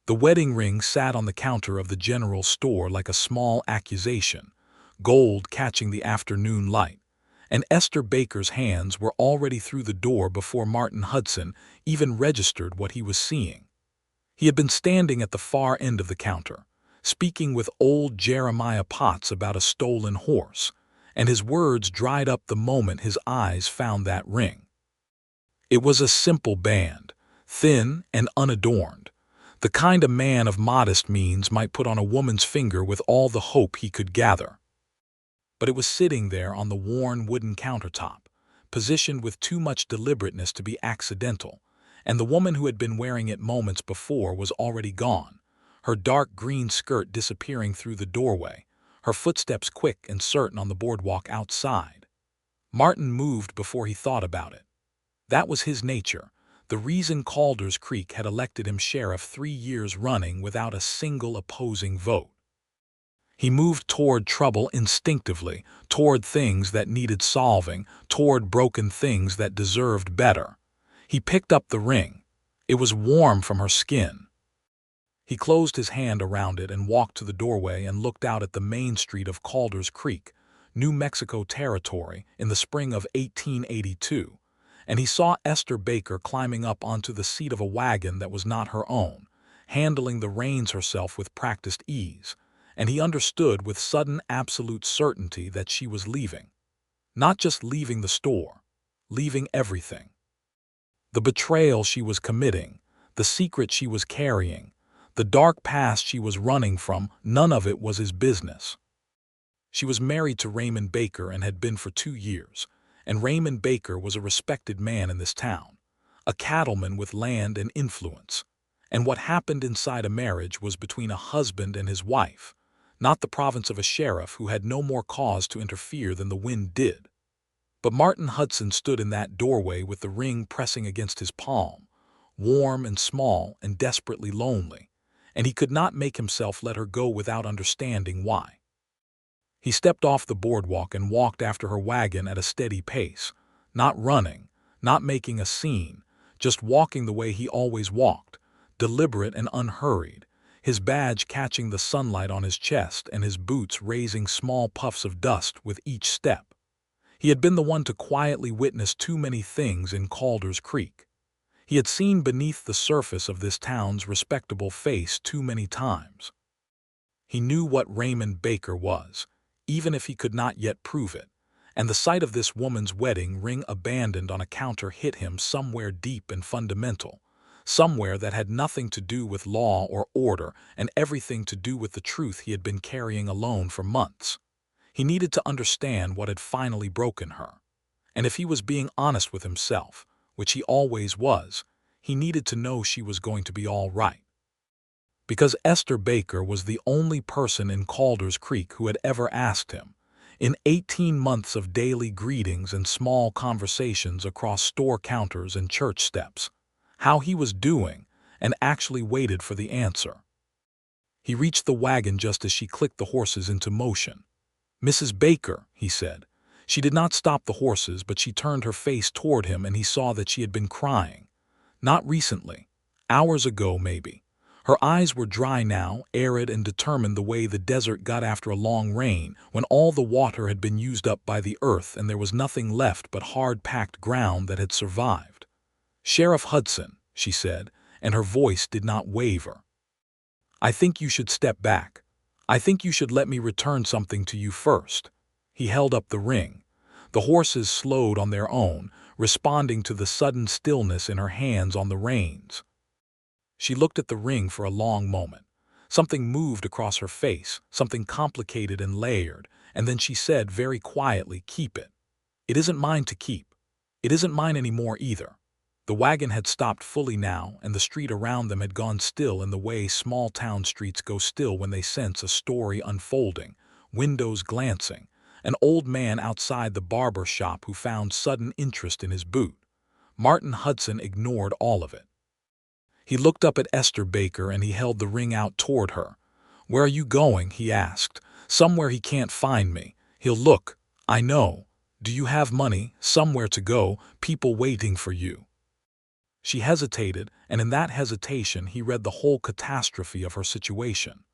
The wedding ring sat on the counter of the general store like a small accusation, gold catching the afternoon light, and Esther Baker's hands were already through the door before Martin Hudson even registered what he was seeing. He had been standing at the far end of the counter, speaking with old Jeremiah Potts about a stolen horse, and his words dried up the moment his eyes found that ring. It was a simple band, thin and unadorned, the kind a man of modest means might put on a woman's finger with all the hope he could gather. But it was sitting there on the worn wooden countertop, positioned with too much deliberateness to be accidental, and the woman who had been wearing it moments before was already gone, her dark green skirt disappearing through the doorway, her footsteps quick and certain on the boardwalk outside. Martin moved before he thought about it. That was his nature, the reason Calder's Creek had elected him sheriff 3 years running without a single opposing vote. He moved toward trouble instinctively, toward things that needed solving, toward broken things that deserved better. He picked up the ring. It was warm from her skin. He closed his hand around it and walked to the doorway and looked out at the main street of Calder's Creek, New Mexico Territory, in the spring of 1882, and he saw Esther Baker climbing up onto the seat of a wagon that was not her own, handling the reins herself with practiced ease, and he understood with sudden absolute certainty that she was leaving. Not just leaving the store, leaving everything. The betrayal she was committing, the secret she was carrying, the dark past she was running from, none of it was his business. She was married to Raymond Baker and had been for 2 years, and Raymond Baker was a respected man in this town, a cattleman with land and influence, and what happened inside a marriage was between a husband and his wife, not the province of a sheriff who had no more cause to interfere than the wind did. But Martin Hudson stood in that doorway with the ring pressing against his palm, warm and small and desperately lonely, and he could not make himself let her go without understanding why. He stepped off the boardwalk and walked after her wagon at a steady pace, not running, not making a scene, just walking the way he always walked, deliberate and unhurried, his badge catching the sunlight on his chest and his boots raising small puffs of dust with each step. He had been the one to quietly witness too many things in Calder's Creek. He had seen beneath the surface of this town's respectable face too many times. He knew what Raymond Baker was, even if he could not yet prove it, and the sight of this woman's wedding ring abandoned on a counter hit him somewhere deep and fundamental, somewhere that had nothing to do with law or order and everything to do with the truth he had been carrying alone for months. He needed to understand what had finally broken her, and if he was being honest with himself, which he always was, he needed to know she was going to be all right. Because Esther Baker was the only person in Calder's Creek who had ever asked him, in 18 months of daily greetings and small conversations across store counters and church steps, how he was doing, and actually waited for the answer. He reached the wagon just as she clicked the horses into motion. "Mrs. Baker," he said. She did not stop the horses, but she turned her face toward him and he saw that she had been crying. Not recently. Hours ago, maybe. Her eyes were dry now, arid and determined the way the desert got after a long rain, when all the water had been used up by the earth and there was nothing left but hard-packed ground that had survived. "Sheriff Hudson," she said, and her voice did not waver. "I think you should step back. I think you should let me return something to you first." He held up the ring. The horses slowed on their own, responding to the sudden stillness in her hands on the reins. She looked at the ring for a long moment. Something moved across her face, something complicated and layered, and then she said very quietly, "Keep it. It isn't mine to keep. It isn't mine anymore either." The wagon had stopped fully now, and the street around them had gone still in the way small town streets go still when they sense a story unfolding, windows glancing, an old man outside the barber shop who found sudden interest in his boot. Martin Hudson ignored all of it. He looked up at Esther Baker and he held the ring out toward her. "Where are you going?" he asked. "Somewhere he can't find me. He'll look. I know. Do you have money? Somewhere to go? People waiting for you?" She hesitated, and in that hesitation he read the whole catastrophe of her situation.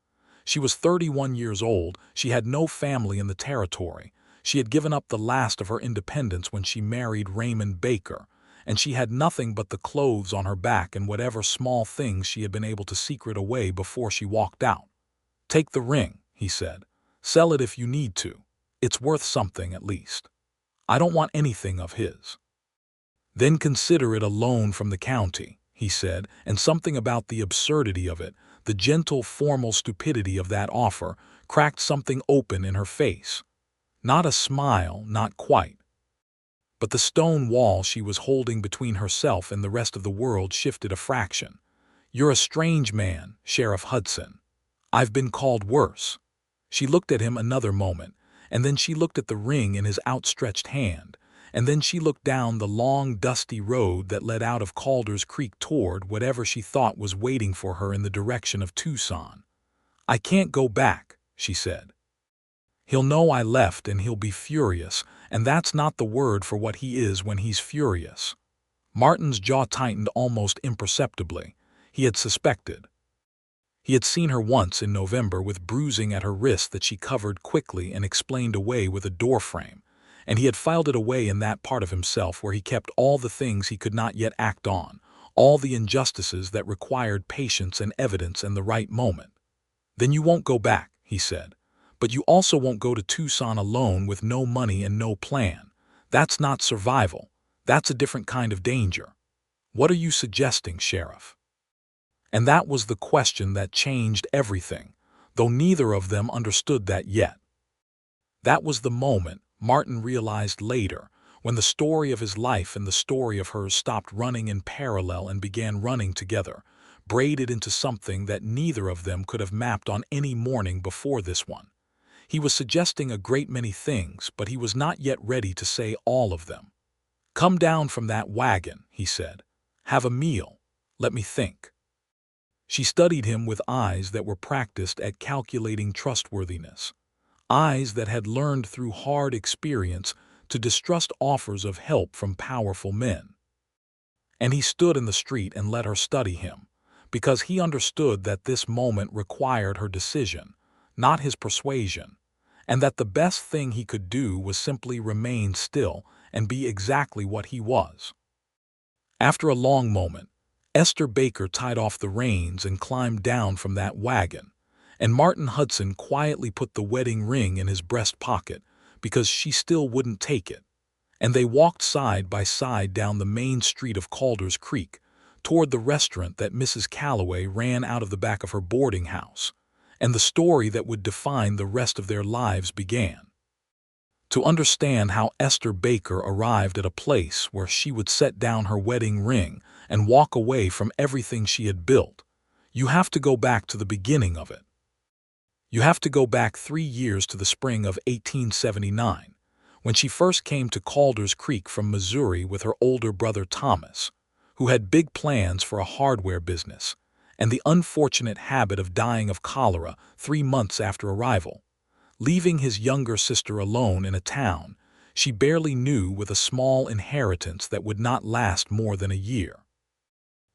She was 31 years old, she had no family in the territory, she had given up the last of her independence when she married Raymond Baker, and she had nothing but the clothes on her back and whatever small things she had been able to secret away before she walked out. "Take the ring," he said. "Sell it if you need to. It's worth something at least. I don't want anything of his." "Then consider it a loan from the county," he said, and something about the absurdity of it, the gentle, formal stupidity of that offer, cracked something open in her face. Not a smile, not quite. But the stone wall she was holding between herself and the rest of the world shifted a fraction. "You're a strange man, Sheriff Hudson. I've been called worse." She looked at him another moment, and then she looked at the ring in his outstretched hand, and then she looked down the long, dusty road that led out of Calder's Creek toward whatever she thought was waiting for her in the direction of Tucson. "I can't go back," she said. "He'll know I left and he'll be furious, and that's not the word for what he is when he's furious." Martin's jaw tightened almost imperceptibly. He had suspected. He had seen her once in November with bruising at her wrist that she covered quickly and explained away with a door frame, and he had filed it away in that part of himself where he kept all the things he could not yet act on, all the injustices that required patience and evidence and the right moment. "Then you won't go back," he said. "But you also won't go to Tucson alone with no money and no plan. That's not survival. That's a different kind of danger. What are you suggesting, Sheriff?" And that was the question that changed everything, though neither of them understood that yet. That was the moment, Martin realized later, when the story of his life and the story of hers stopped running in parallel and began running together, braided into something that neither of them could have mapped on any morning before this one. He was suggesting a great many things, but he was not yet ready to say all of them. "Come down from that wagon," he said. "Have a meal. Let me think." She studied him with eyes that were practiced at calculating trustworthiness, eyes that had learned through hard experience to distrust offers of help from powerful men. And he stood in the street and let her study him, because he understood that this moment required her decision, not his persuasion, and that the best thing he could do was simply remain still and be exactly what he was. After a long moment, Esther Baker tied off the reins and climbed down from that wagon, and Martin Hudson quietly put the wedding ring in his breast pocket because she still wouldn't take it, and they walked side by side down the main street of Calder's Creek toward the restaurant that Mrs. Calloway ran out of the back of her boarding house, and the story that would define the rest of their lives began. To understand how Esther Baker arrived at a place where she would set down her wedding ring and walk away from everything she had built, you have to go back to the beginning of it. You have to go back 3 years to the spring of 1879, when she first came to Calder's Creek from Missouri with her older brother Thomas, who had big plans for a hardware business, and the unfortunate habit of dying of cholera 3 months after arrival. Leaving his younger sister alone in a town she barely knew with a small inheritance that would not last more than a year.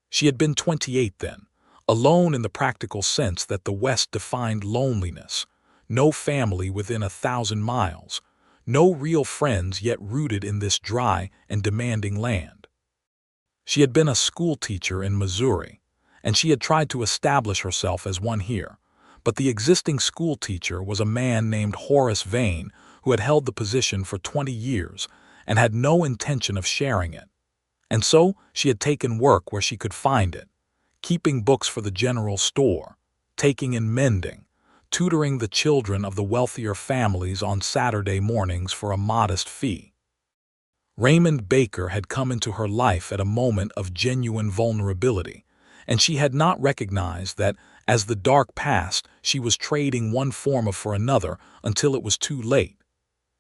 She had been 28 then, alone in the practical sense that the West defined loneliness, no family within 1,000 miles, no real friends yet rooted in this dry and demanding land. She had been a schoolteacher in Missouri, and she had tried to establish herself as one here. But the existing schoolteacher was a man named Horace Vane who had held the position for 20 years and had no intention of sharing it. And so she had taken work where she could find it, keeping books for the general store, taking in mending, tutoring the children of the wealthier families on Saturday mornings for a modest fee. Raymond Baker had come into her life at a moment of genuine vulnerability, and she had not recognized that, as the dark passed, she was trading one form of for another until it was too late.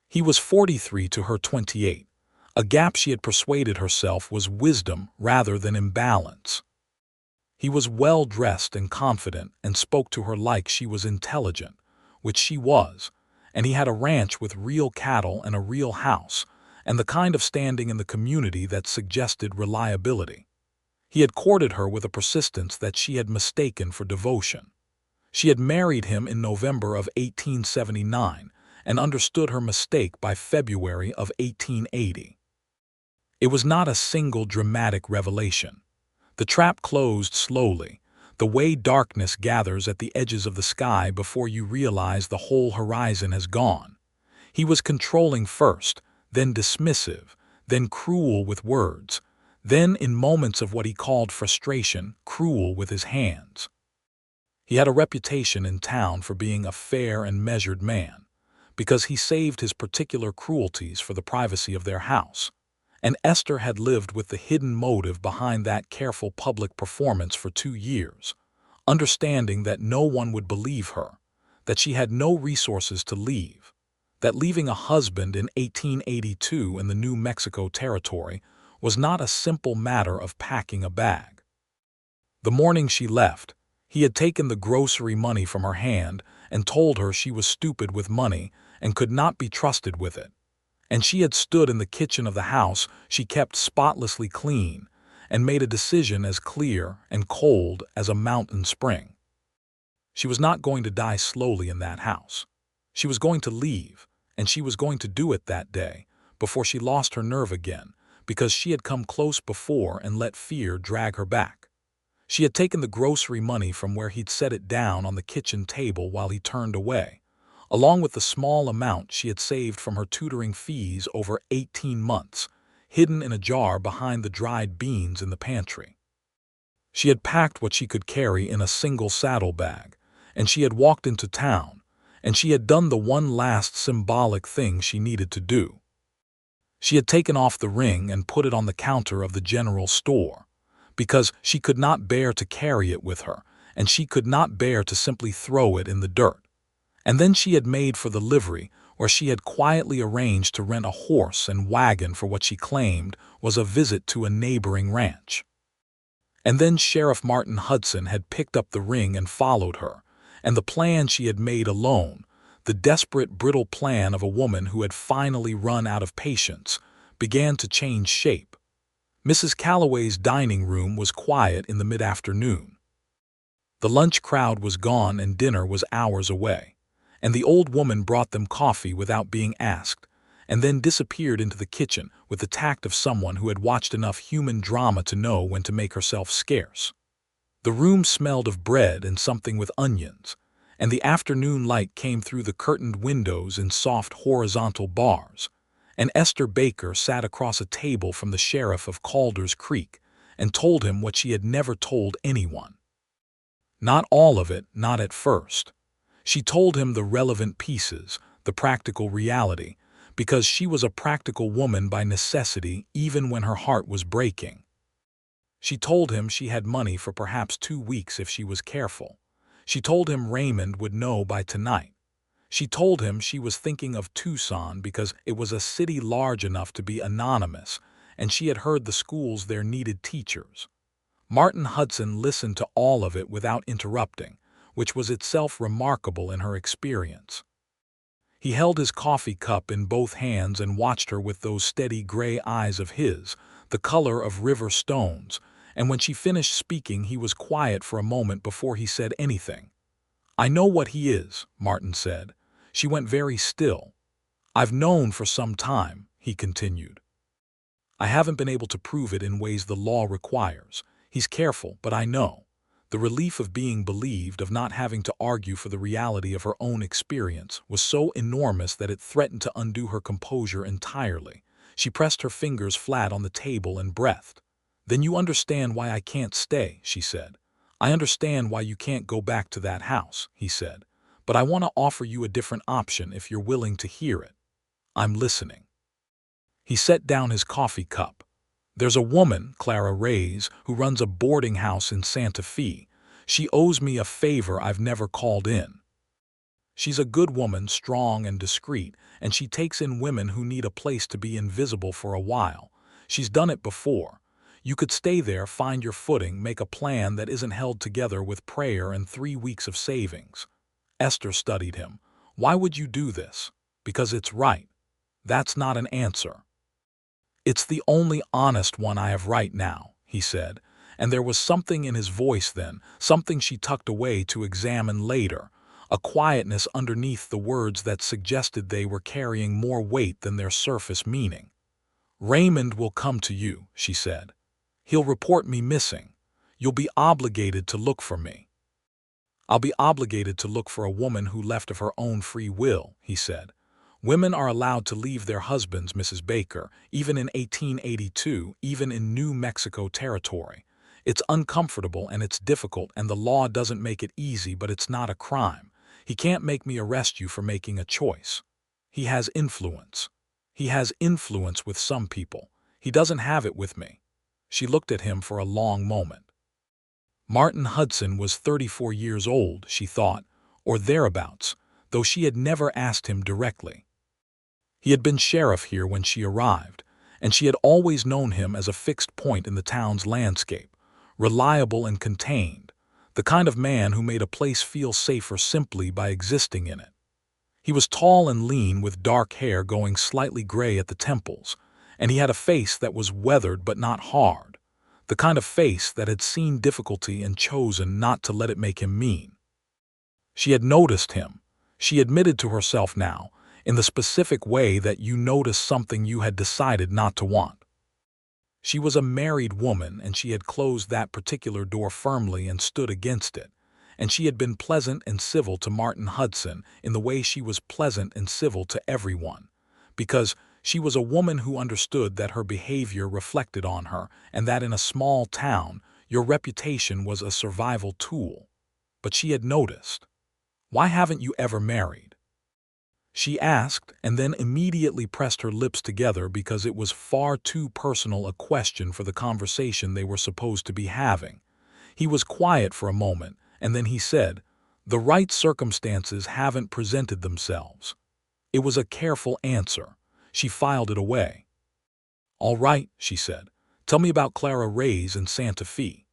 He was 43 to her 28, a gap she had persuaded herself was wisdom rather than imbalance. He was well-dressed and confident and spoke to her like she was intelligent, which she was, and he had a ranch with real cattle and a real house, and the kind of standing in the community that suggested reliability. He had courted her with a persistence that she had mistaken for devotion. She had married him in November of 1879 and understood her mistake by February of 1880. It was not a single dramatic revelation. The trap closed slowly, the way darkness gathers at the edges of the sky before you realize the whole horizon has gone. He was controlling first, then dismissive, then cruel with words, then, in moments of what he called frustration, cruel with his hands. He had a reputation in town for being a fair and measured man, because he saved his particular cruelties for the privacy of their house. And Esther had lived with the hidden motive behind that careful public performance for 2 years, understanding that no one would believe her, that she had no resources to leave, that leaving a husband in 1882 in the New Mexico territory was not a simple matter of packing a bag. The morning she left, he had taken the grocery money from her hand and told her she was stupid with money and could not be trusted with it. And she had stood in the kitchen of the house she kept spotlessly clean and made a decision as clear and cold as a mountain spring. She was not going to die slowly in that house. She was going to leave, and she was going to do it that day, before she lost her nerve again, because she had come close before and let fear drag her back. She had taken the grocery money from where he'd set it down on the kitchen table while he turned away, along with the small amount she had saved from her tutoring fees over 18 months, hidden in a jar behind the dried beans in the pantry. She had packed what she could carry in a single saddlebag, and she had walked into town, and she had done the one last symbolic thing she needed to do. She had taken off the ring and put it on the counter of the general store, because she could not bear to carry it with her, and she could not bear to simply throw it in the dirt. And then she had made for the livery, where she had quietly arranged to rent a horse and wagon for what she claimed was a visit to a neighboring ranch. And then Sheriff Martin Hudson had picked up the ring and followed her, and the plan she had made alone, the desperate, brittle plan of a woman who had finally run out of patience, began to change shape. Mrs. Calloway's dining room was quiet in the mid-afternoon. The lunch crowd was gone and dinner was hours away, and the old woman brought them coffee without being asked, and then disappeared into the kitchen with the tact of someone who had watched enough human drama to know when to make herself scarce. The room smelled of bread and something with onions, and the afternoon light came through the curtained windows in soft horizontal bars, and Esther Baker sat across a table from the sheriff of Calder's Creek and told him what she had never told anyone. Not all of it, not at first. She told him the relevant pieces, the practical reality, because she was a practical woman by necessity even when her heart was breaking. She told him she had money for perhaps 2 weeks if she was careful. She told him Raymond would know by tonight. She told him she was thinking of Tucson because it was a city large enough to be anonymous, and she had heard the schools there needed teachers. Martin Hudson listened to all of it without interrupting, which was itself remarkable in her experience. He held his coffee cup in both hands and watched her with those steady gray eyes of his, the color of river stones, and when she finished speaking he was quiet for a moment before he said anything. "I know what he is," Martin said. She went very still. "I've known for some time," he continued. "I haven't been able to prove it in ways the law requires. He's careful, but I know." The relief of being believed, of not having to argue for the reality of her own experience, was so enormous that it threatened to undo her composure entirely. She pressed her fingers flat on the table and breathed. "Then you understand why I can't stay," she said. "I understand why you can't go back to that house," he said. "But I want to offer you a different option if you're willing to hear it." "I'm listening." He set down his coffee cup. "There's a woman, Clara Reyes, who runs a boarding house in Santa Fe. She owes me a favor I've never called in. She's a good woman, strong and discreet, and she takes in women who need a place to be invisible for a while. She's done it before. You could stay there, find your footing, make a plan that isn't held together with prayer and 3 weeks of savings." Esther studied him. "Why would you do this?" "Because it's right." "That's not an answer." "It's the only honest one I have right now," he said, And there was something in his voice then, something she tucked away to examine later, a quietness underneath the words that suggested they were carrying more weight than their surface meaning. "Raymond will come to you," she said. "He'll report me missing. You'll be obligated to look for me." "I'll be obligated to look for a woman who left of her own free will," he said. "Women are allowed to leave their husbands, Mrs. Baker, even in 1882, even in New Mexico territory. It's uncomfortable and it's difficult, and the law doesn't make it easy, but it's not a crime. He can't make me arrest you for making a choice. He has influence. He has influence with some people. He doesn't have it with me." She looked at him for a long moment. Martin Hudson was 34 years old, she thought, or thereabouts, though she had never asked him directly. He had been sheriff here when she arrived, and she had always known him as a fixed point in the town's landscape, reliable and contained, the kind of man who made a place feel safer simply by existing in it. He was tall and lean, with dark hair going slightly gray at the temples, and he had a face that was weathered but not hard, the kind of face that had seen difficulty and chosen not to let it make him mean. She had noticed him, she admitted to herself now, in the specific way that you notice something you had decided not to want. She was a married woman, and she had closed that particular door firmly and stood against it, and she had been pleasant and civil to Martin Hudson in the way she was pleasant and civil to everyone, because she was a woman who understood that her behavior reflected on her, and that in a small town your reputation was a survival tool. But she had noticed. "Why haven't you ever married?" she asked, and then immediately pressed her lips together because it was far too personal a question for the conversation they were supposed to be having. He was quiet for a moment, and then he said, "The right circumstances haven't presented themselves." It was a careful answer. She filed it away. "All right," she said. "Tell me about Clara Ray's in Santa Fe."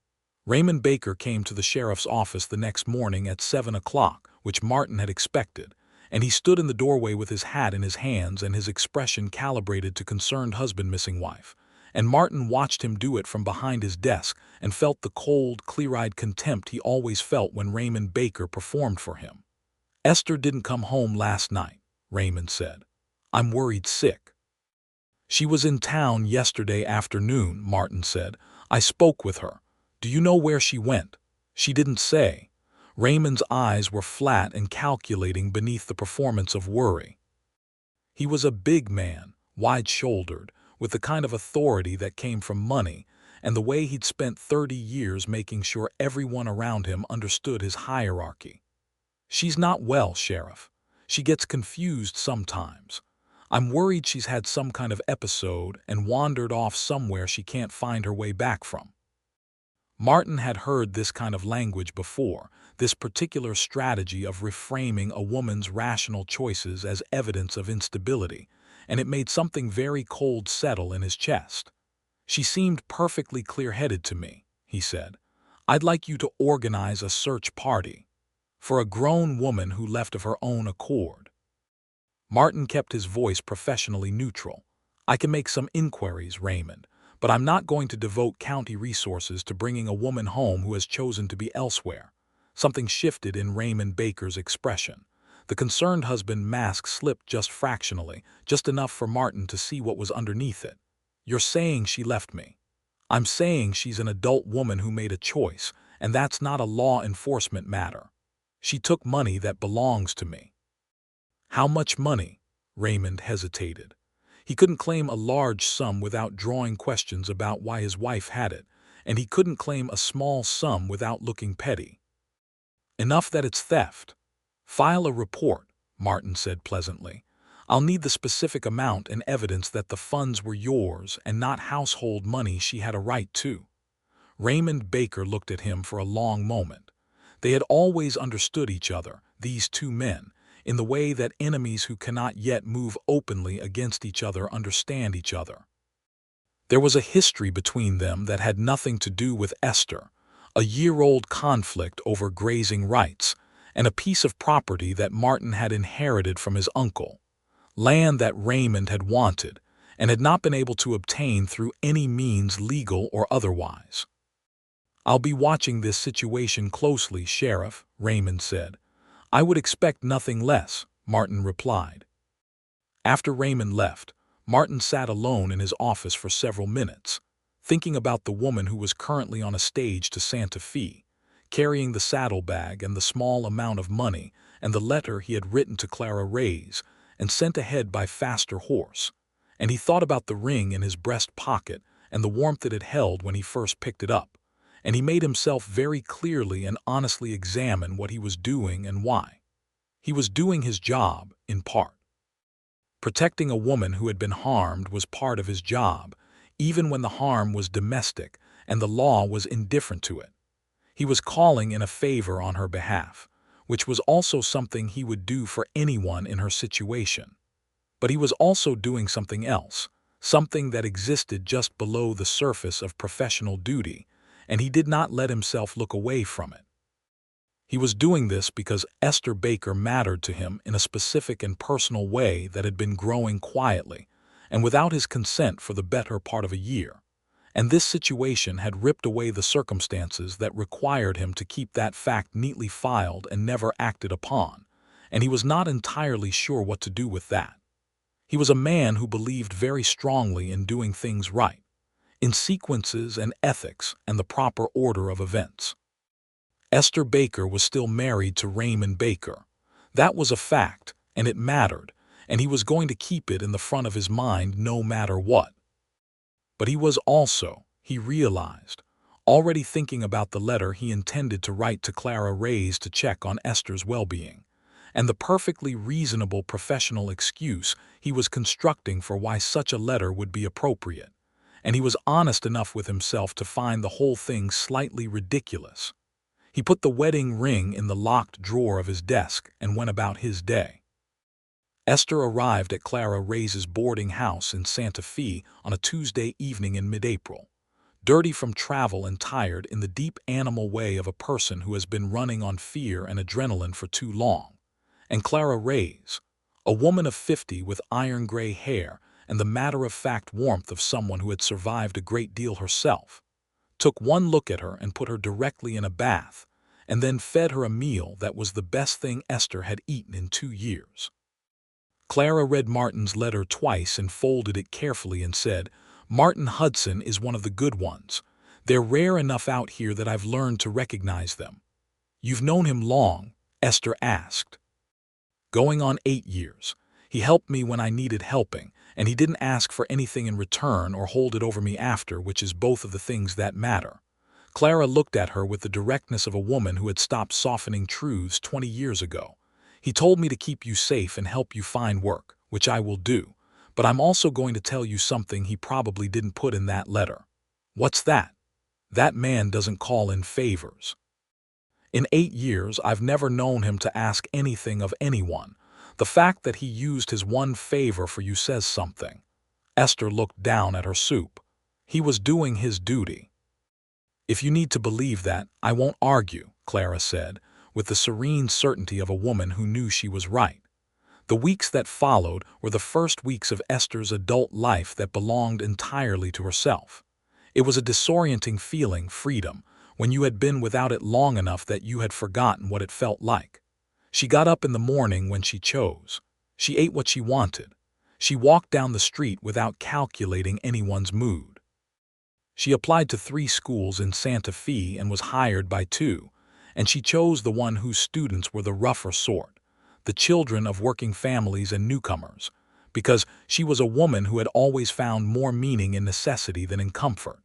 Raymond Baker came to the sheriff's office the next morning at 7 o'clock, which Martin had expected, and he stood in the doorway with his hat in his hands and his expression calibrated to concerned husband missing wife. And Martin watched him do it from behind his desk and felt the cold, clear-eyed contempt he always felt when Raymond Baker performed for him. "Esther didn't come home last night," Raymond said. "I'm worried sick." "She was in town yesterday afternoon," Martin said. "I spoke with her. Do you know where she went?" "She didn't say." Raymond's eyes were flat and calculating beneath the performance of worry. He was a big man, wide-shouldered, with the kind of authority that came from money, and the way he'd spent 30 years making sure everyone around him understood his hierarchy. "She's not well, Sheriff. She gets confused sometimes. I'm worried she's had some kind of episode and wandered off somewhere she can't find her way back from." Martin had heard this kind of language before, this particular strategy of reframing a woman's rational choices as evidence of instability, and it made something very cold settle in his chest. "She seemed perfectly clear-headed to me," he said. "I'd like you to organize a search party for a grown woman who left of her own accord." Martin kept his voice professionally neutral. "I can make some inquiries, Raymond, but I'm not going to devote county resources to bringing a woman home who has chosen to be elsewhere." Something shifted in Raymond Baker's expression. The concerned husband mask slipped just fractionally, just enough for Martin to see what was underneath it. "You're saying she left me." "I'm saying she's an adult woman who made a choice, and that's not a law enforcement matter. She took money that belongs to me." "How much money?" Raymond hesitated. He couldn't claim a large sum without drawing questions about why his wife had it, and he couldn't claim a small sum without looking petty. "Enough that it's theft." "File a report," Martin said pleasantly. "I'll need the specific amount and evidence that the funds were yours and not household money she had a right to." Raymond Baker looked at him for a long moment. They had always understood each other, these two men, in the way that enemies who cannot yet move openly against each other understand each other. There was a history between them that had nothing to do with Esther, a year-old conflict over grazing rights, and a piece of property that Martin had inherited from his uncle, land that Raymond had wanted and had not been able to obtain through any means, legal or otherwise. "I'll be watching this situation closely, Sheriff," Raymond said. "I would expect nothing less," Martin replied. After Raymond left, Martin sat alone in his office for several minutes, thinking about the woman who was currently on a stage to Santa Fe, carrying the saddlebag and the small amount of money and the letter he had written to Clara Reyes and sent ahead by faster horse. And he thought about the ring in his breast pocket and the warmth it had held when he first picked it up, and he made himself very clearly and honestly examine what he was doing and why. He was doing his job, in part. Protecting a woman who had been harmed was part of his job, even when the harm was domestic and the law was indifferent to it. He was calling in a favor on her behalf, which was also something he would do for anyone in her situation. But he was also doing something else, something that existed just below the surface of professional duty, and he did not let himself look away from it. He was doing this because Esther Baker mattered to him in a specific and personal way that had been growing quietly and without his consent for the better part of a year. And this situation had ripped away the circumstances that required him to keep that fact neatly filed and never acted upon, and he was not entirely sure what to do with that. He was a man who believed very strongly in doing things right, in sequences and ethics and the proper order of events. Esther Baker was still married to Raymond Baker. That was a fact, and it mattered, and he was going to keep it in the front of his mind no matter what. But he was also, he realized, already thinking about the letter he intended to write to Clara Reyes to check on Esther's well-being, and the perfectly reasonable professional excuse he was constructing for why such a letter would be appropriate. And he was honest enough with himself to find the whole thing slightly ridiculous. He put the wedding ring in the locked drawer of his desk and went about his day. Esther arrived at Clara Reyes's boarding house in Santa Fe on a Tuesday evening in mid-April, dirty from travel and tired in the deep animal way of a person who has been running on fear and adrenaline for too long. And Clara Reyes, a woman of 50 with iron-gray hair and the matter-of-fact warmth of someone who had survived a great deal herself, took one look at her and put her directly in a bath, and then fed her a meal that was the best thing Esther had eaten in 2 years. Clara read Martin's letter twice and folded it carefully and said, "Martin Hudson is one of the good ones. They're rare enough out here that I've learned to recognize them." "You've known him long?" Esther asked. "Going on 8 years. He helped me when I needed helping, and he didn't ask for anything in return or hold it over me after, which is both of the things that matter." Clara looked at her with the directness of a woman who had stopped softening truths 20 years ago. "He told me to keep you safe and help you find work, which I will do, but I'm also going to tell you something he probably didn't put in that letter." "What's that?" "That man doesn't call in favors. In 8 years, I've never known him to ask anything of anyone. The fact that he used his one favor for you says something." Esther looked down at her soup. "He was doing his duty." "If you need to believe that, I won't argue," Clara said, with the serene certainty of a woman who knew she was right. The weeks that followed were the first weeks of Esther's adult life that belonged entirely to herself. It was a disorienting feeling, freedom, when you had been without it long enough that you had forgotten what it felt like. She got up in the morning when she chose. She ate what she wanted. She walked down the street without calculating anyone's mood. She applied to 3 schools in Santa Fe and was hired by 2, and she chose the one whose students were the rougher sort, the children of working families and newcomers, because she was a woman who had always found more meaning in necessity than in comfort.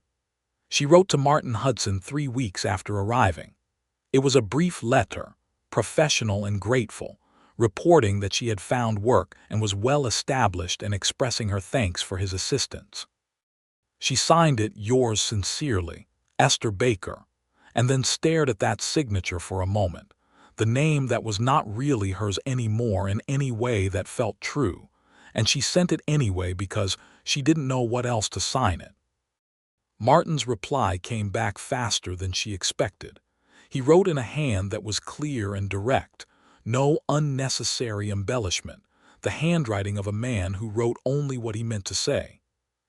She wrote to Martin Hudson 3 weeks after arriving. It was a brief letter, professional and grateful, reporting that she had found work and was well established and expressing her thanks for his assistance. She signed it, "Yours sincerely, Esther Baker," and then stared at that signature for a moment, the name that was not really hers anymore in any way that felt true, and she sent it anyway because she didn't know what else to sign it. Martin's reply came back faster than she expected. He wrote in a hand that was clear and direct, no unnecessary embellishment, the handwriting of a man who wrote only what he meant to say.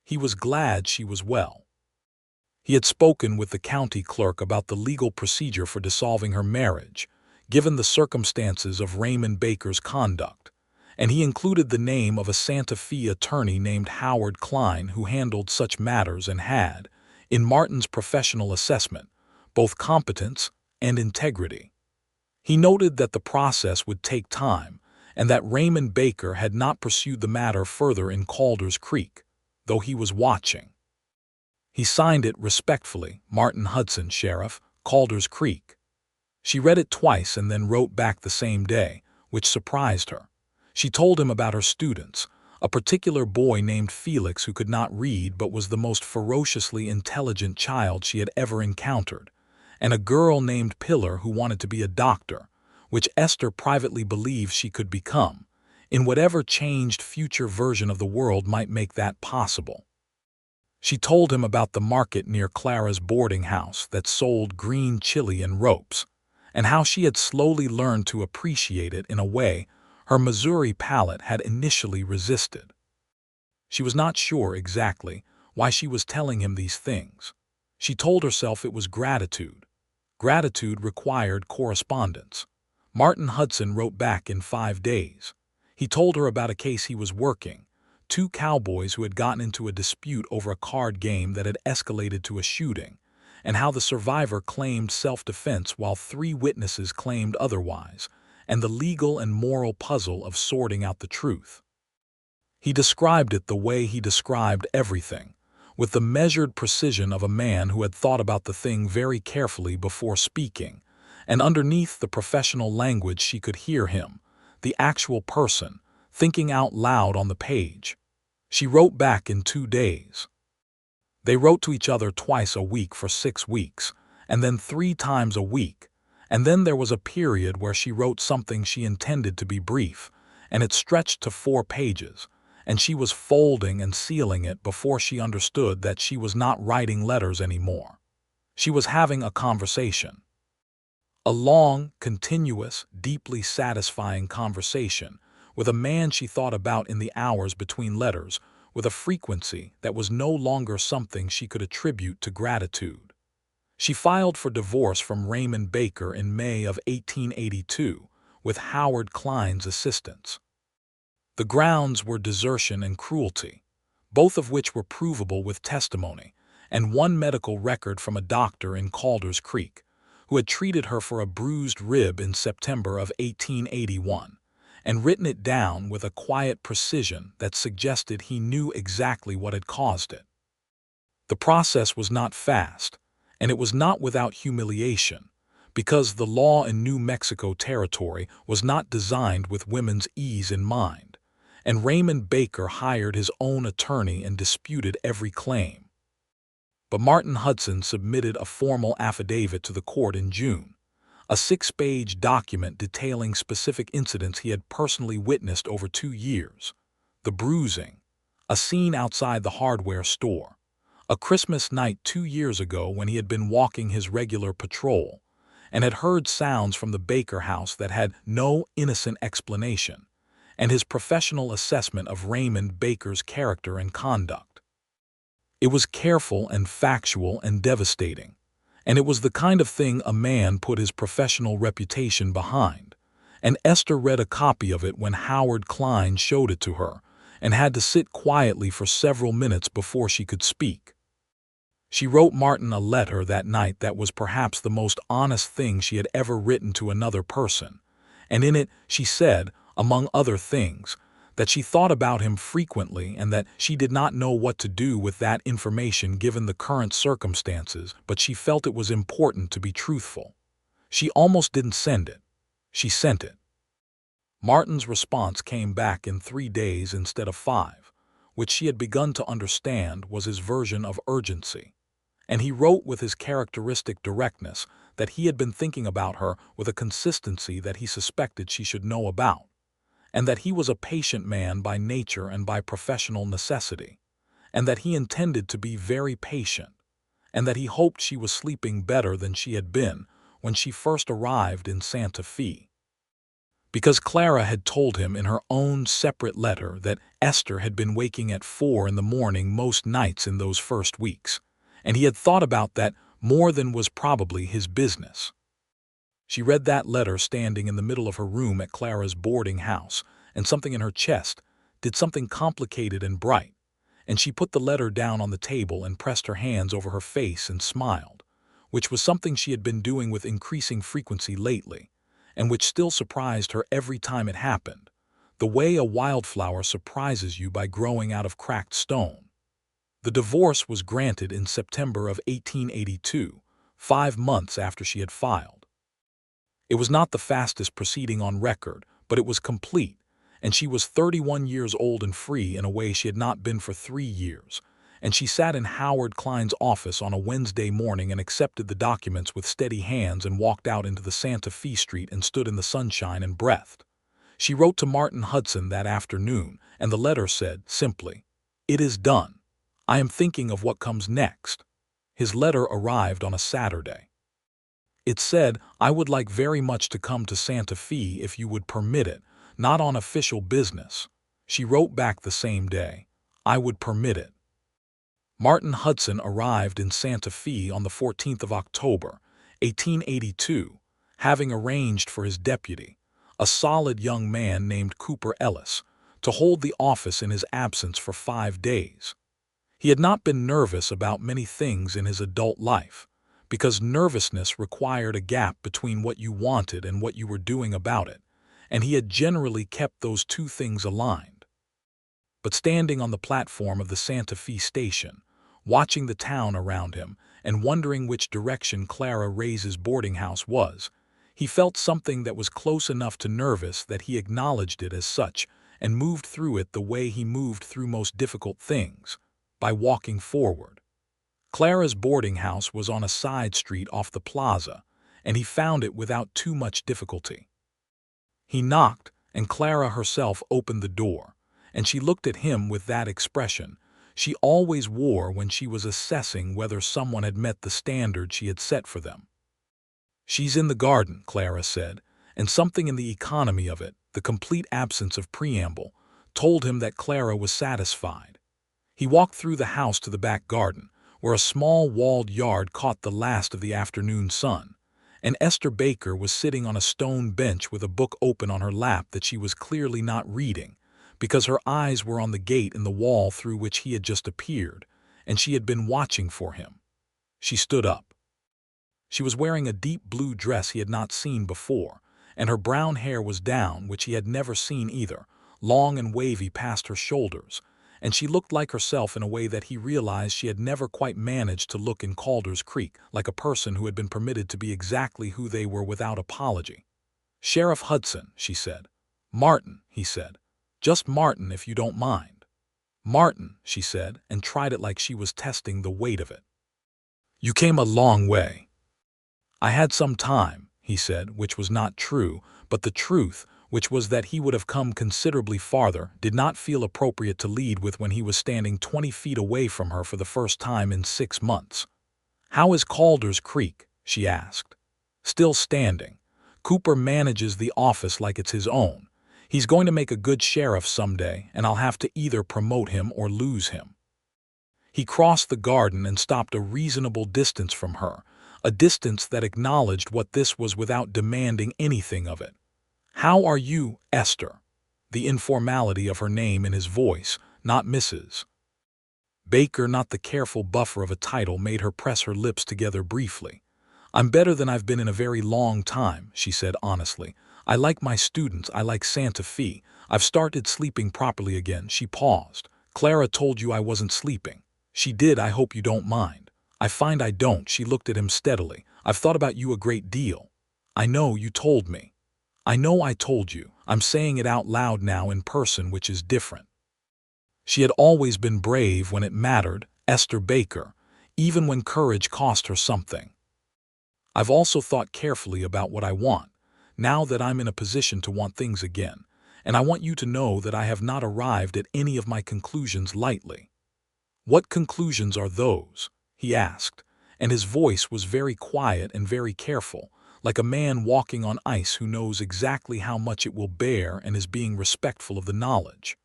He was glad she was well. He had spoken with the county clerk about the legal procedure for dissolving her marriage, given the circumstances of Raymond Baker's conduct, and he included the name of a Santa Fe attorney named Howard Klein who handled such matters and had, in Martin's professional assessment, both competence and integrity. He noted that the process would take time and that Raymond Baker had not pursued the matter further in Calder's Creek, though he was watching. He signed it respectfully, Martin Hudson, Sheriff, Calder's Creek. She read it twice and then wrote back the same day, which surprised her. She told him about her students, a particular boy named Felix who could not read but was the most ferociously intelligent child she had ever encountered, and a girl named Pillar who wanted to be a doctor, which Esther privately believed she could become, in whatever changed future version of the world might make that possible. She told him about the market near Clara's boarding house that sold green chili and ropes, and how she had slowly learned to appreciate it in a way her Missouri palate had initially resisted. She was not sure exactly why she was telling him these things. She told herself it was gratitude. Gratitude required correspondence. Martin Hudson wrote back in 5 days. He told her about a case he was working, 2 cowboys who had gotten into a dispute over a card game that had escalated to a shooting, and how the survivor claimed self-defense while 3 witnesses claimed otherwise, and the legal and moral puzzle of sorting out the truth. He described it the way he described everything, with the measured precision of a man who had thought about the thing very carefully before speaking, and underneath the professional language she could hear him, the actual person, thinking out loud on the page. She wrote back in 2 days. They wrote to each other twice a week for 6 weeks, and then 3 times a week, and then there was a period where she wrote something she intended to be brief, and it stretched to 4 pages, and she was folding and sealing it before she understood that she was not writing letters anymore. She was having a conversation. A long, continuous, deeply satisfying conversation with a man she thought about in the hours between letters with a frequency that was no longer something she could attribute to gratitude. She filed for divorce from Raymond Baker in May of 1882 with Howard Klein's assistance. The grounds were desertion and cruelty, both of which were provable with testimony, and 1 medical record from a doctor in Calder's Creek, who had treated her for a bruised rib in September of 1881, and written it down with a quiet precision that suggested he knew exactly what had caused it. The process was not fast, and it was not without humiliation, because the law in New Mexico Territory was not designed with women's ease in mind, and Raymond Baker hired his own attorney and disputed every claim. But Martin Hudson submitted a formal affidavit to the court in June, a 6-page document detailing specific incidents he had personally witnessed over 2 years: the bruising, a scene outside the hardware store, a Christmas night 2 years ago when he had been walking his regular patrol and had heard sounds from the Baker house that had no innocent explanation, and his professional assessment of Raymond Baker's character and conduct. It was careful and factual and devastating, and it was the kind of thing a man put his professional reputation behind, and Esther read a copy of it when Howard Klein showed it to her and had to sit quietly for several minutes before she could speak. She wrote Martin a letter that night that was perhaps the most honest thing she had ever written to another person, and in it she said, among other things, that she thought about him frequently and that she did not know what to do with that information given the current circumstances, but she felt it was important to be truthful. She almost didn't send it. She sent it. Martin's response came back in 3 days instead of 5, which she had begun to understand was his version of urgency. And he wrote with his characteristic directness that he had been thinking about her with a consistency that he suspected she should know about, and that he was a patient man by nature and by professional necessity, and that he intended to be very patient, and that he hoped she was sleeping better than she had been when she first arrived in Santa Fe. Because Clara had told him in her own separate letter that Esther had been waking at 4 in the morning most nights in those first weeks, and he had thought about that more than was probably his business. She read that letter standing in the middle of her room at Clara's boarding house, and something in her chest did something complicated and bright, and she put the letter down on the table and pressed her hands over her face and smiled, which was something she had been doing with increasing frequency lately, and which still surprised her every time it happened, the way a wildflower surprises you by growing out of cracked stone. The divorce was granted in September of 1882, 5 months after she had filed. It was not the fastest proceeding on record, but it was complete, and she was 31 years old and free in a way she had not been for 3 years, and she sat in Howard Klein's office on a Wednesday morning and accepted the documents with steady hands and walked out into the Santa Fe street and stood in the sunshine and breathed. She wrote to Martin Hudson that afternoon, and the letter said, simply, "It is done. I am thinking of what comes next." His letter arrived on a Saturday. It said, "I would like very much to come to Santa Fe if you would permit it, not on official business." She wrote back the same day, "I would permit it." Martin Hudson arrived in Santa Fe on the 14th of October, 1882, having arranged for his deputy, a solid young man named Cooper Ellis, to hold the office in his absence for 5 days. He had not been nervous about many things in his adult life, because nervousness required a gap between what you wanted and what you were doing about it, and he had generally kept those two things aligned. But standing on the platform of the Santa Fe station, watching the town around him and wondering which direction Clara Reyes's boarding house was, he felt something that was close enough to nervous that he acknowledged it as such and moved through it the way he moved through most difficult things, by walking forward. Clara's boarding house was on a side street off the plaza, and he found it without too much difficulty. He knocked, and Clara herself opened the door, and she looked at him with that expression she always wore when she was assessing whether someone had met the standard she had set for them. "She's in the garden," Clara said, and something in the economy of it, the complete absence of preamble, told him that Clara was satisfied. He walked through the house to the back garden, where a small walled yard caught the last of the afternoon sun, and Esther Baker was sitting on a stone bench with a book open on her lap that she was clearly not reading, because her eyes were on the gate in the wall through which he had just appeared, and she had been watching for him. She stood up. She was wearing a deep blue dress he had not seen before, and her brown hair was down, which he had never seen either, long and wavy past her shoulders, and she looked like herself in a way that he realized she had never quite managed to look in Calder's Creek, like a person who had been permitted to be exactly who they were without apology. "Sheriff Hudson," she said. "Martin," he said. "Just Martin, if you don't mind." "Martin," she said, and tried it like she was testing the weight of it. "You came a long way." "I had some time," he said, which was not true, but the truth, which was that he would have come considerably farther, did not feel appropriate to lead with when he was standing 20 feet away from her for the first time in 6 months. "How is Calder's Creek?" she asked. "Still standing. Cooper manages the office like it's his own. He's going to make a good sheriff someday, and I'll have to either promote him or lose him." He crossed the garden and stopped a reasonable distance from her, a distance that acknowledged what this was without demanding anything of it. "How are you, Esther?" The informality of her name in his voice, not Mrs. Baker, not the careful buffer of a title, made her press her lips together briefly. "I'm better than I've been in a very long time," she said honestly. "I like my students, I like Santa Fe. I've started sleeping properly again." She paused. "Clara told you I wasn't sleeping." "She did. I hope you don't mind." "I find I don't." She looked at him steadily. "I've thought about you a great deal." "I know, you told me." "I know I told you. I'm saying it out loud now in person, which is different." She had always been brave when it mattered, Esther Baker, even when courage cost her something. "I've also thought carefully about what I want, now that I'm in a position to want things again, and I want you to know that I have not arrived at any of my conclusions lightly." "What conclusions are those?" he asked, and his voice was very quiet and very careful, like a man walking on ice who knows exactly how much it will bear and is being respectful of the knowledge.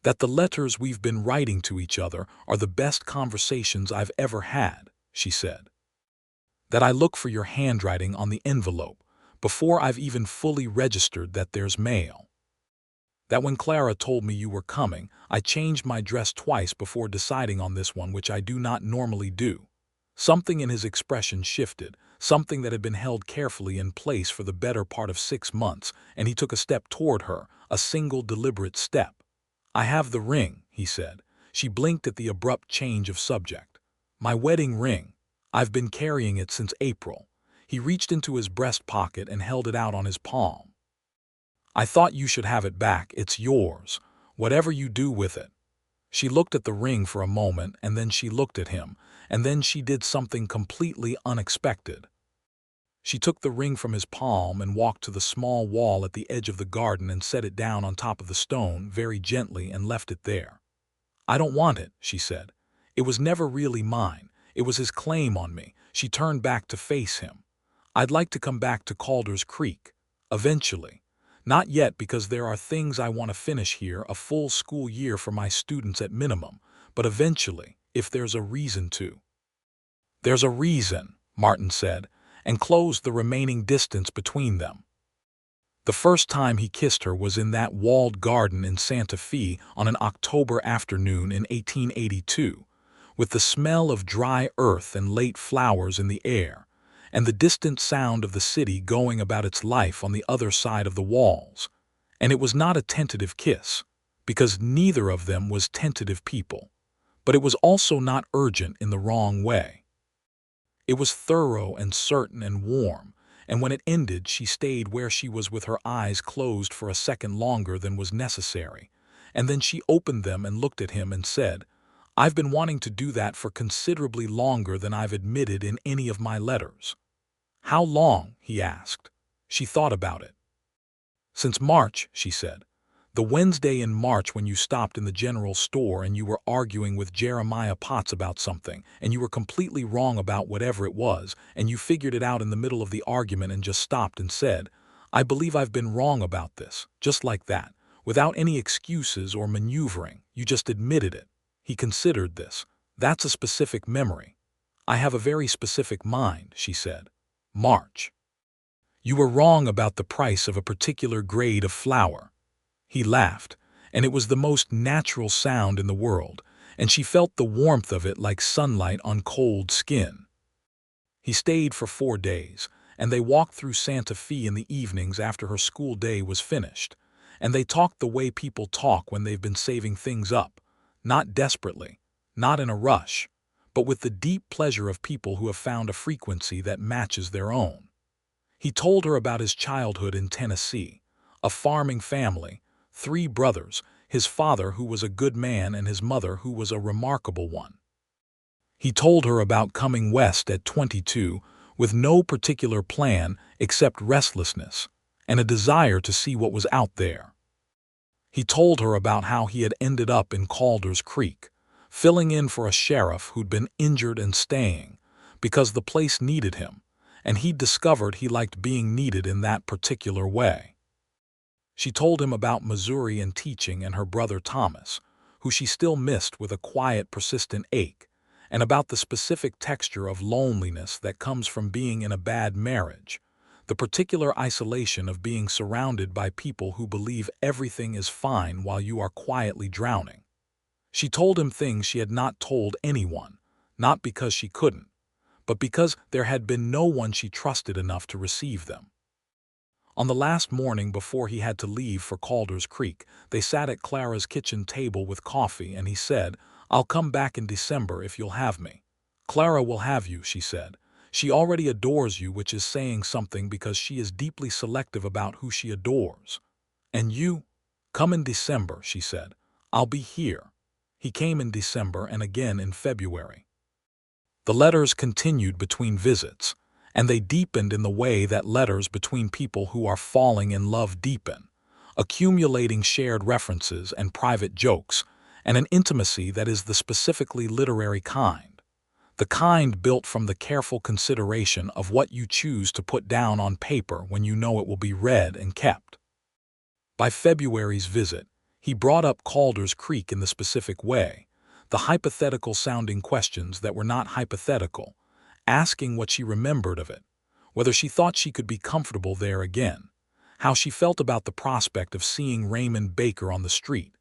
"That the letters we've been writing to each other are the best conversations I've ever had." she said. "That I look for your handwriting on the envelope before I've even fully registered that there's mail. That when Clara told me you were coming, I changed my dress twice before deciding on this one, which I do not normally do." Something in his expression shifted, something that had been held carefully in place for the better part of 6 months, and he took a step toward her, a single deliberate step. "I have the ring," he said. She blinked at the abrupt change of subject. "My wedding ring. I've been carrying it since April." He reached into his breast pocket and held it out on his palm. "I thought you should have it back. It's yours, whatever you do with it." She looked at the ring for a moment, and then she looked at him, and then she did something completely unexpected. She took the ring from his palm and walked to the small wall at the edge of the garden and set it down on top of the stone very gently and left it there. "I don't want it," she said. "It was never really mine. It was his claim on me." She turned back to face him. "I'd like to come back to Calder's Creek. Eventually. Not yet, because there are things I want to finish here, a full school year for my students at minimum, but eventually, if there's a reason to." "There's a reason," Martin said, and closed the remaining distance between them. The first time he kissed her was in that walled garden in Santa Fe on an October afternoon in 1882, with the smell of dry earth and late flowers in the air, and the distant sound of the city going about its life on the other side of the walls. And it was not a tentative kiss, because neither of them was tentative people, but it was also not urgent in the wrong way. It was thorough and certain and warm, and when it ended she stayed where she was with her eyes closed for a second longer than was necessary, and then she opened them and looked at him and said, "I've been wanting to do that for considerably longer than I've admitted in any of my letters." "How long?" he asked. She thought about it. "Since March," she said. "The Wednesday in March when you stopped in the general store and you were arguing with Jeremiah Potts about something, and you were completely wrong about whatever it was, and you figured it out in the middle of the argument and just stopped and said, 'I believe I've been wrong about this,' just like that, without any excuses or maneuvering. You just admitted it." He considered this. "That's a specific memory." "I have a very specific mind," she said. "March. You were wrong about the price of a particular grade of flour." He laughed, and it was the most natural sound in the world, and she felt the warmth of it like sunlight on cold skin. He stayed for 4 days, and they walked through Santa Fe in the evenings after her school day was finished, and they talked the way people talk when they've been saving things up, not desperately, not in a rush, but with the deep pleasure of people who have found a frequency that matches their own. He told her about his childhood in Tennessee, a farming family, 3 brothers, his father who was a good man and his mother who was a remarkable one. He told her about coming west at 22 with no particular plan except restlessness and a desire to see what was out there. He told her about how he had ended up in Calder's Creek, filling in for a sheriff who'd been injured and staying, because the place needed him, and he'd discovered he liked being needed in that particular way. She told him about Missouri and teaching and her brother Thomas, who she still missed with a quiet, persistent ache, and about the specific texture of loneliness that comes from being in a bad marriage, the particular isolation of being surrounded by people who believe everything is fine while you are quietly drowning. She told him things she had not told anyone, not because she couldn't, but because there had been no one she trusted enough to receive them. On the last morning before he had to leave for Calder's Creek, they sat at Clara's kitchen table with coffee, and he said, "I'll come back in December if you'll have me." "Clara will have you," she said. "She already adores you, which is saying something because she is deeply selective about who she adores." "And you?" "Come in December," she said. "I'll be here." He came in December and again in February. The letters continued between visits, and they deepened in the way that letters between people who are falling in love deepen, accumulating shared references and private jokes, and an intimacy that is the specifically literary kind, the kind built from the careful consideration of what you choose to put down on paper when you know it will be read and kept. By February's visit, he brought up Calder's Creek in the specific way, the hypothetical-sounding questions that were not hypothetical, asking what she remembered of it, whether she thought she could be comfortable there again, how she felt about the prospect of seeing Raymond Baker on the street,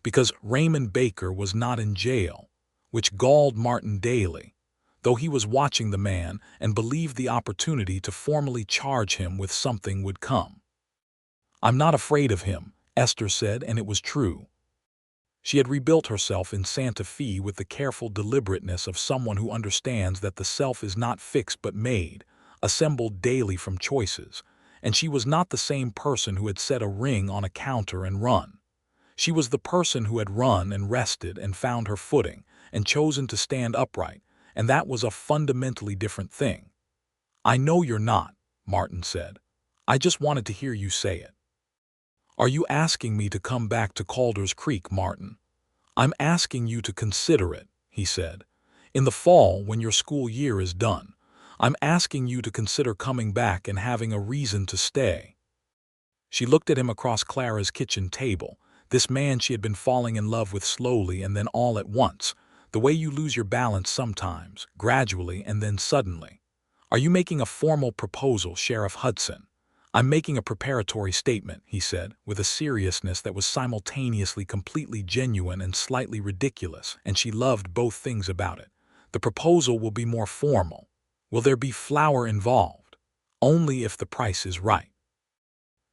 because Raymond Baker was not in jail, which galled Martin daily, though he was watching the man and believed the opportunity to formally charge him with something would come. "I'm not afraid of him," Esther said, and it was true. She had rebuilt herself in Santa Fe with the careful deliberateness of someone who understands that the self is not fixed but made, assembled daily from choices, and she was not the same person who had set a ring on a counter and run. She was the person who had run and rested and found her footing and chosen to stand upright, and that was a fundamentally different thing. "I know you're not," Martin said. "I just wanted to hear you say it." "Are you asking me to come back to Calder's Creek, Martin?" "I'm asking you to consider it," he said. "In the fall, when your school year is done, I'm asking you to consider coming back and having a reason to stay." She looked at him across Clara's kitchen table, this man she had been falling in love with slowly and then all at once, the way you lose your balance sometimes, gradually and then suddenly. "Are you making a formal proposal, Sheriff Hudson?" "I'm making a preparatory statement," he said, with a seriousness that was simultaneously completely genuine and slightly ridiculous, and she loved both things about it. "The proposal will be more formal. Will there be flour involved?" "Only if the price is right."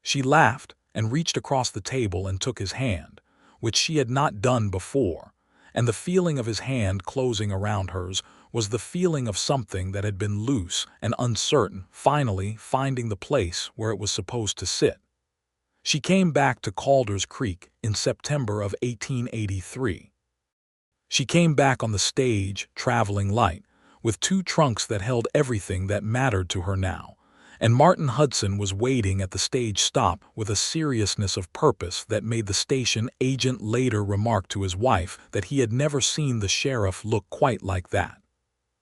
She laughed and reached across the table and took his hand, which she had not done before, and the feeling of his hand closing around hers was the feeling of something that had been loose and uncertain finally finding the place where it was supposed to sit. She came back to Calder's Creek in September of 1883. She came back on the stage, traveling light, with 2 trunks that held everything that mattered to her now, and Martin Hudson was waiting at the stage stop with a seriousness of purpose that made the station agent later remark to his wife that he had never seen the sheriff look quite like that.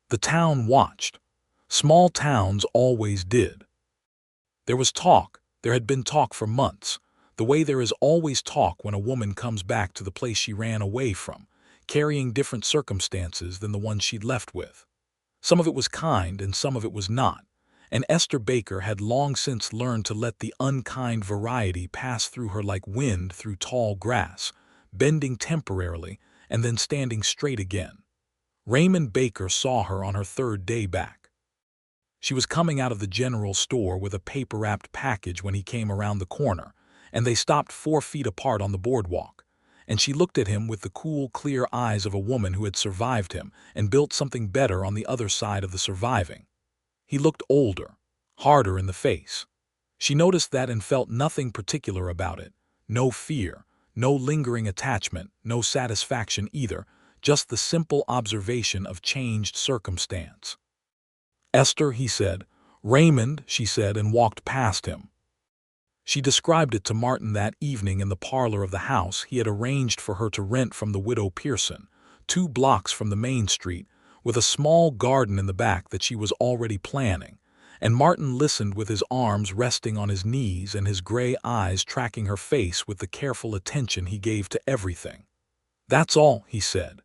The town watched. Small towns always did. There was talk. There had been talk for months, the way there is always talk when a woman comes back to the place she ran away from, carrying different circumstances than the one she'd left with. Some of it was kind and some of it was not, and Esther Baker had long since learned to let the unkind variety pass through her like wind through tall grass, bending temporarily and then standing straight again. Raymond Baker saw her on her 3rd day back. She was coming out of the general store with a paper-wrapped package when he came around the corner, and they stopped 4 feet apart on the boardwalk, and she looked at him with the cool, clear eyes of a woman who had survived him and built something better on the other side of the surviving. He looked older, harder in the face. She noticed that and felt nothing particular about it, no fear, no lingering attachment, no satisfaction either, just the simple observation of changed circumstance. "Esther," he said. "Raymond," she said, and walked past him. She described it to Martin that evening in the parlor of the house he had arranged for her to rent from the widow Pearson, 2 blocks from the main street, with a small garden in the back that she was already planning, and Martin listened with his arms resting on his knees and his gray eyes tracking her face with the careful attention he gave to everything. "That's all," he said.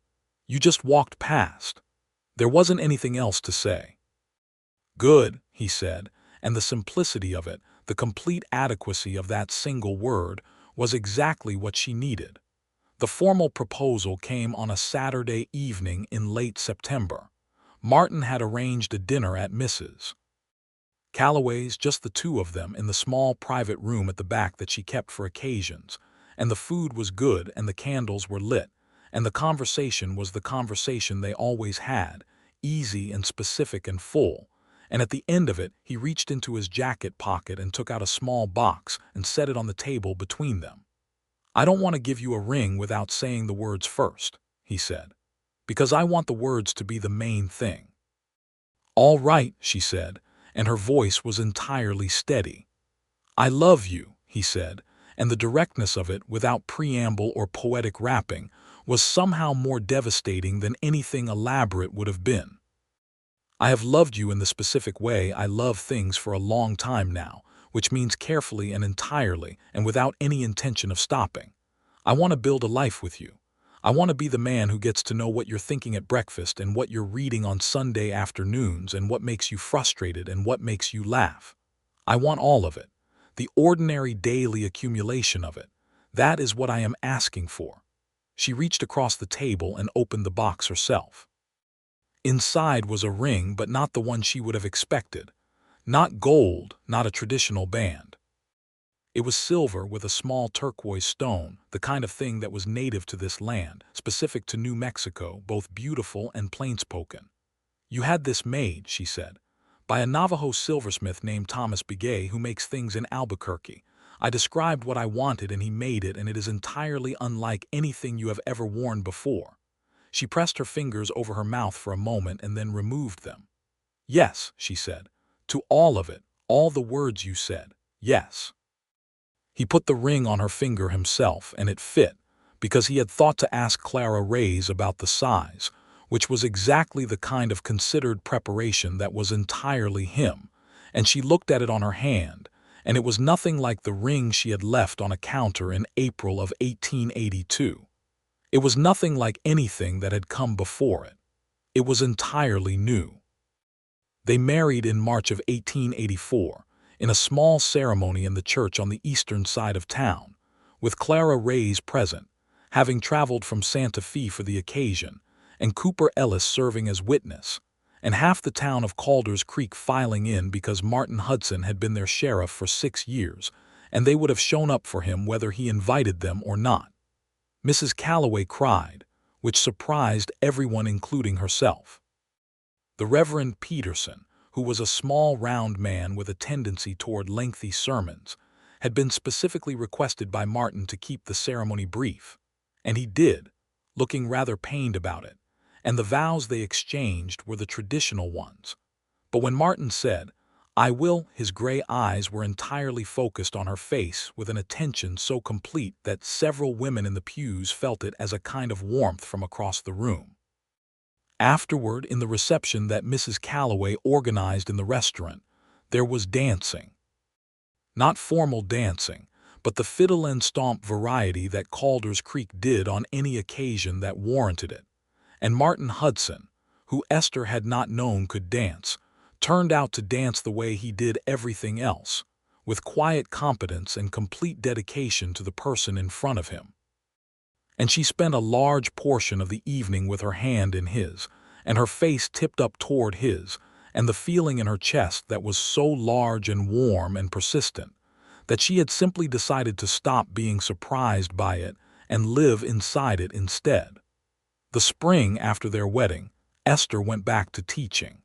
"You just walked past." There wasn't anything else to say. "Good," he said, and the simplicity of it, the complete adequacy of that single word, was exactly what she needed. The formal proposal came on a Saturday evening in late September. Martin had arranged a dinner at Mrs. Calloway's, just the 2 of them, in the small private room at the back that she kept for occasions, and the food was good and the candles were lit, and the conversation was the conversation they always had, easy and specific and full, and at the end of it he reached into his jacket pocket and took out a small box and set it on the table between them. "I don't want to give you a ring without saying the words first," he said, "because I want the words to be the main thing." "All right," she said, and her voice was entirely steady. "I love you," he said, and the directness of it, without preamble or poetic wrapping, was somehow more devastating than anything elaborate would have been. "I have loved you in the specific way I love things for a long time now, which means carefully and entirely and without any intention of stopping. I want to build a life with you. I want to be the man who gets to know what you're thinking at breakfast and what you're reading on Sunday afternoons and what makes you frustrated and what makes you laugh. I want all of it, the ordinary daily accumulation of it. That is what I am asking for." She reached across the table and opened the box herself. Inside was a ring, but not the one she would have expected. Not gold, not a traditional band. It was silver with a small turquoise stone, the kind of thing that was native to this land, specific to New Mexico, both beautiful and plain-spoken. "You had this made," she said, "by a Navajo silversmith named Thomas Begay who makes things in Albuquerque. I described what I wanted and he made it, and it is entirely unlike anything you have ever worn before." She pressed her fingers over her mouth for a moment and then removed them. "Yes," she said, "to all of it, all the words you said, yes." He put the ring on her finger himself, and it fit, because he had thought to ask Clara Reyes about the size, which was exactly the kind of considered preparation that was entirely him, and she looked at it on her hand, and it was nothing like the ring she had left on a counter in April of 1882. It was nothing like anything that had come before it. It was entirely new. They married in March of 1884, in a small ceremony in the church on the eastern side of town, with Clara Reyes present, having traveled from Santa Fe for the occasion, and Cooper Ellis serving as witness, and half the town of Calder's Creek filing in because Martin Hudson had been their sheriff for 6 years, and they would have shown up for him whether he invited them or not. Mrs. Calloway cried, which surprised everyone including herself. The Reverend Peterson, who was a small round man with a tendency toward lengthy sermons, had been specifically requested by Martin to keep the ceremony brief, and he did, looking rather pained about it, and the vows they exchanged were the traditional ones. But when Martin said, "I will," his gray eyes were entirely focused on her face with an attention so complete that several women in the pews felt it as a kind of warmth from across the room. Afterward, in the reception that Mrs. Calloway organized in the restaurant, there was dancing. Not formal dancing, but the fiddle and stomp variety that Calder's Creek did on any occasion that warranted it. And Martin Hudson, who Esther had not known could dance, turned out to dance the way he did everything else, with quiet competence and complete dedication to the person in front of him. And she spent a large portion of the evening with her hand in his, and her face tipped up toward his, and the feeling in her chest that was so large and warm and persistent that she had simply decided to stop being surprised by it and live inside it instead. The spring after their wedding, Esther went back to teaching.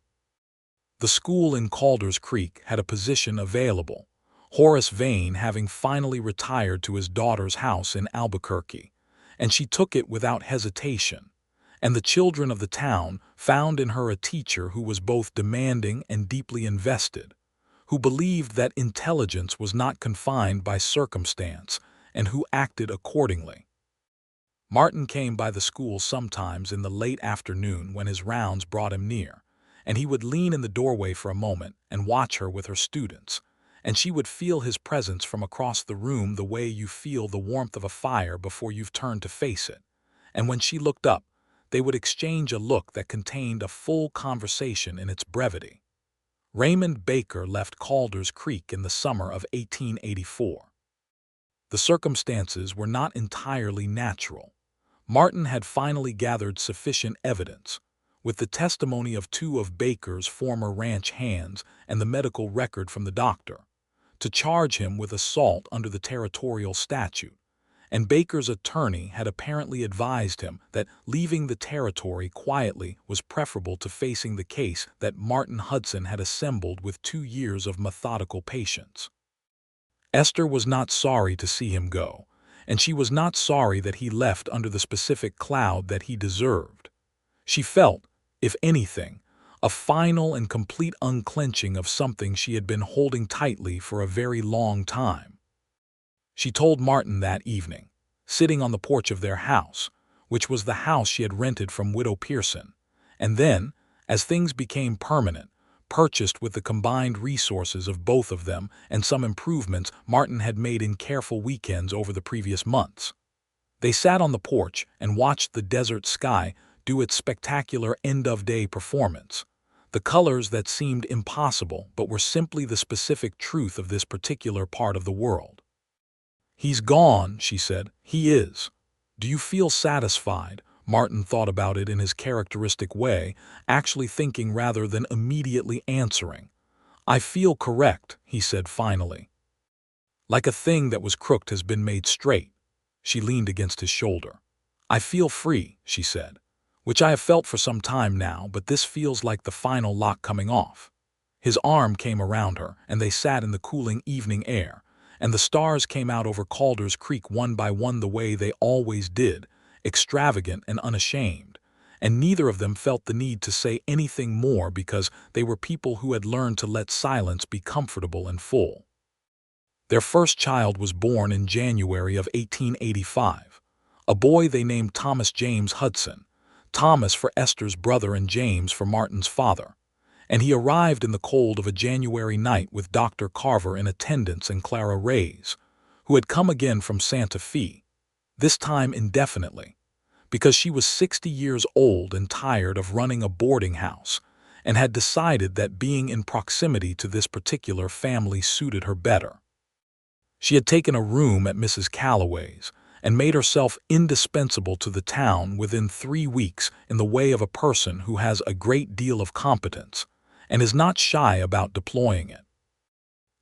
The school in Calder's Creek had a position available, Horace Vane having finally retired to his daughter's house in Albuquerque, and she took it without hesitation, and the children of the town found in her a teacher who was both demanding and deeply invested, who believed that intelligence was not confined by circumstance and who acted accordingly. Martin came by the school sometimes in the late afternoon when his rounds brought him near, and he would lean in the doorway for a moment and watch her with her students, and she would feel his presence from across the room the way you feel the warmth of a fire before you've turned to face it, and when she looked up, they would exchange a look that contained a full conversation in its brevity. Raymond Baker left Calder's Creek in the summer of 1884. The circumstances were not entirely natural. Martin had finally gathered sufficient evidence, with the testimony of 2 of Baker's former ranch hands and the medical record from the doctor, to charge him with assault under the territorial statute, and Baker's attorney had apparently advised him that leaving the territory quietly was preferable to facing the case that Martin Hudson had assembled with 2 years of methodical patience. Esther was not sorry to see him go, and she was not sorry that he left under the specific cloud that he deserved. She felt, if anything, a final and complete unclenching of something she had been holding tightly for a very long time. She told Martin that evening, sitting on the porch of their house, which was the house she had rented from Widow Pearson, and then, as things became permanent, purchased with the combined resources of both of them and some improvements Martin had made in careful weekends over the previous months. They sat on the porch and watched the desert sky do its spectacular end-of-day performance. The colors that seemed impossible but were simply the specific truth of this particular part of the world. "He's gone," she said. "He is. Do you feel satisfied?" Martin thought about it in his characteristic way, actually thinking rather than immediately answering. "I feel correct," he said finally. "Like a thing that was crooked has been made straight." She leaned against his shoulder. "I feel free," she said, "which I have felt for some time now, but this feels like the final lock coming off." His arm came around her, and they sat in the cooling evening air, and the stars came out over Calder's Creek one by one the way they always did, extravagant and unashamed, and neither of them felt the need to say anything more because they were people who had learned to let silence be comfortable and full. Their first child was born in January of 1885, a boy they named Thomas James Hudson, Thomas for Esther's brother and James for Martin's father, and he arrived in the cold of a January night with Dr. Carver in attendance and Clara Reyes, who had come again from Santa Fe, this time indefinitely, because she was 60 years old and tired of running a boarding house, and had decided that being in proximity to this particular family suited her better. She had taken a room at Mrs. Calloway's and made herself indispensable to the town within 3 weeks in the way of a person who has a great deal of competence and is not shy about deploying it.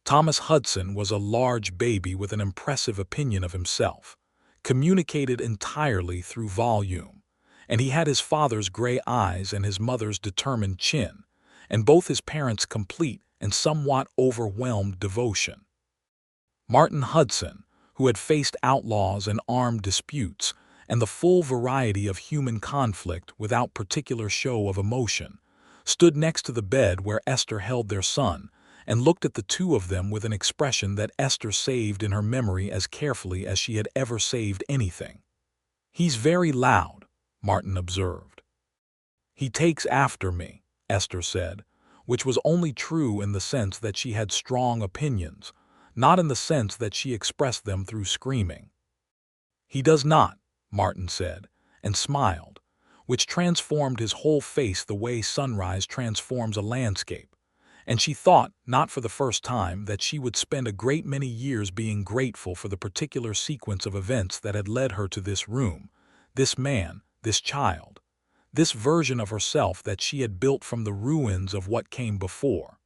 Thomas Hudson was a large baby with an impressive opinion of himself, communicated entirely through volume, and he had his father's gray eyes and his mother's determined chin, and both his parents' complete and somewhat overwhelmed devotion. Martin Hudson, who had faced outlaws and armed disputes and the full variety of human conflict without particular show of emotion, stood next to the bed where Esther held their son and looked at the two of them with an expression that Esther saved in her memory as carefully as she had ever saved anything. "He's very loud," Martin observed. "He takes after me," Esther said, which was only true in the sense that she had strong opinions, not in the sense that she expressed them through screaming. "He does not," Martin said, and smiled, which transformed his whole face the way sunrise transforms a landscape, and she thought, not for the first time, that she would spend a great many years being grateful for the particular sequence of events that had led her to this room, this man, this child, this version of herself that she had built from the ruins of what came before.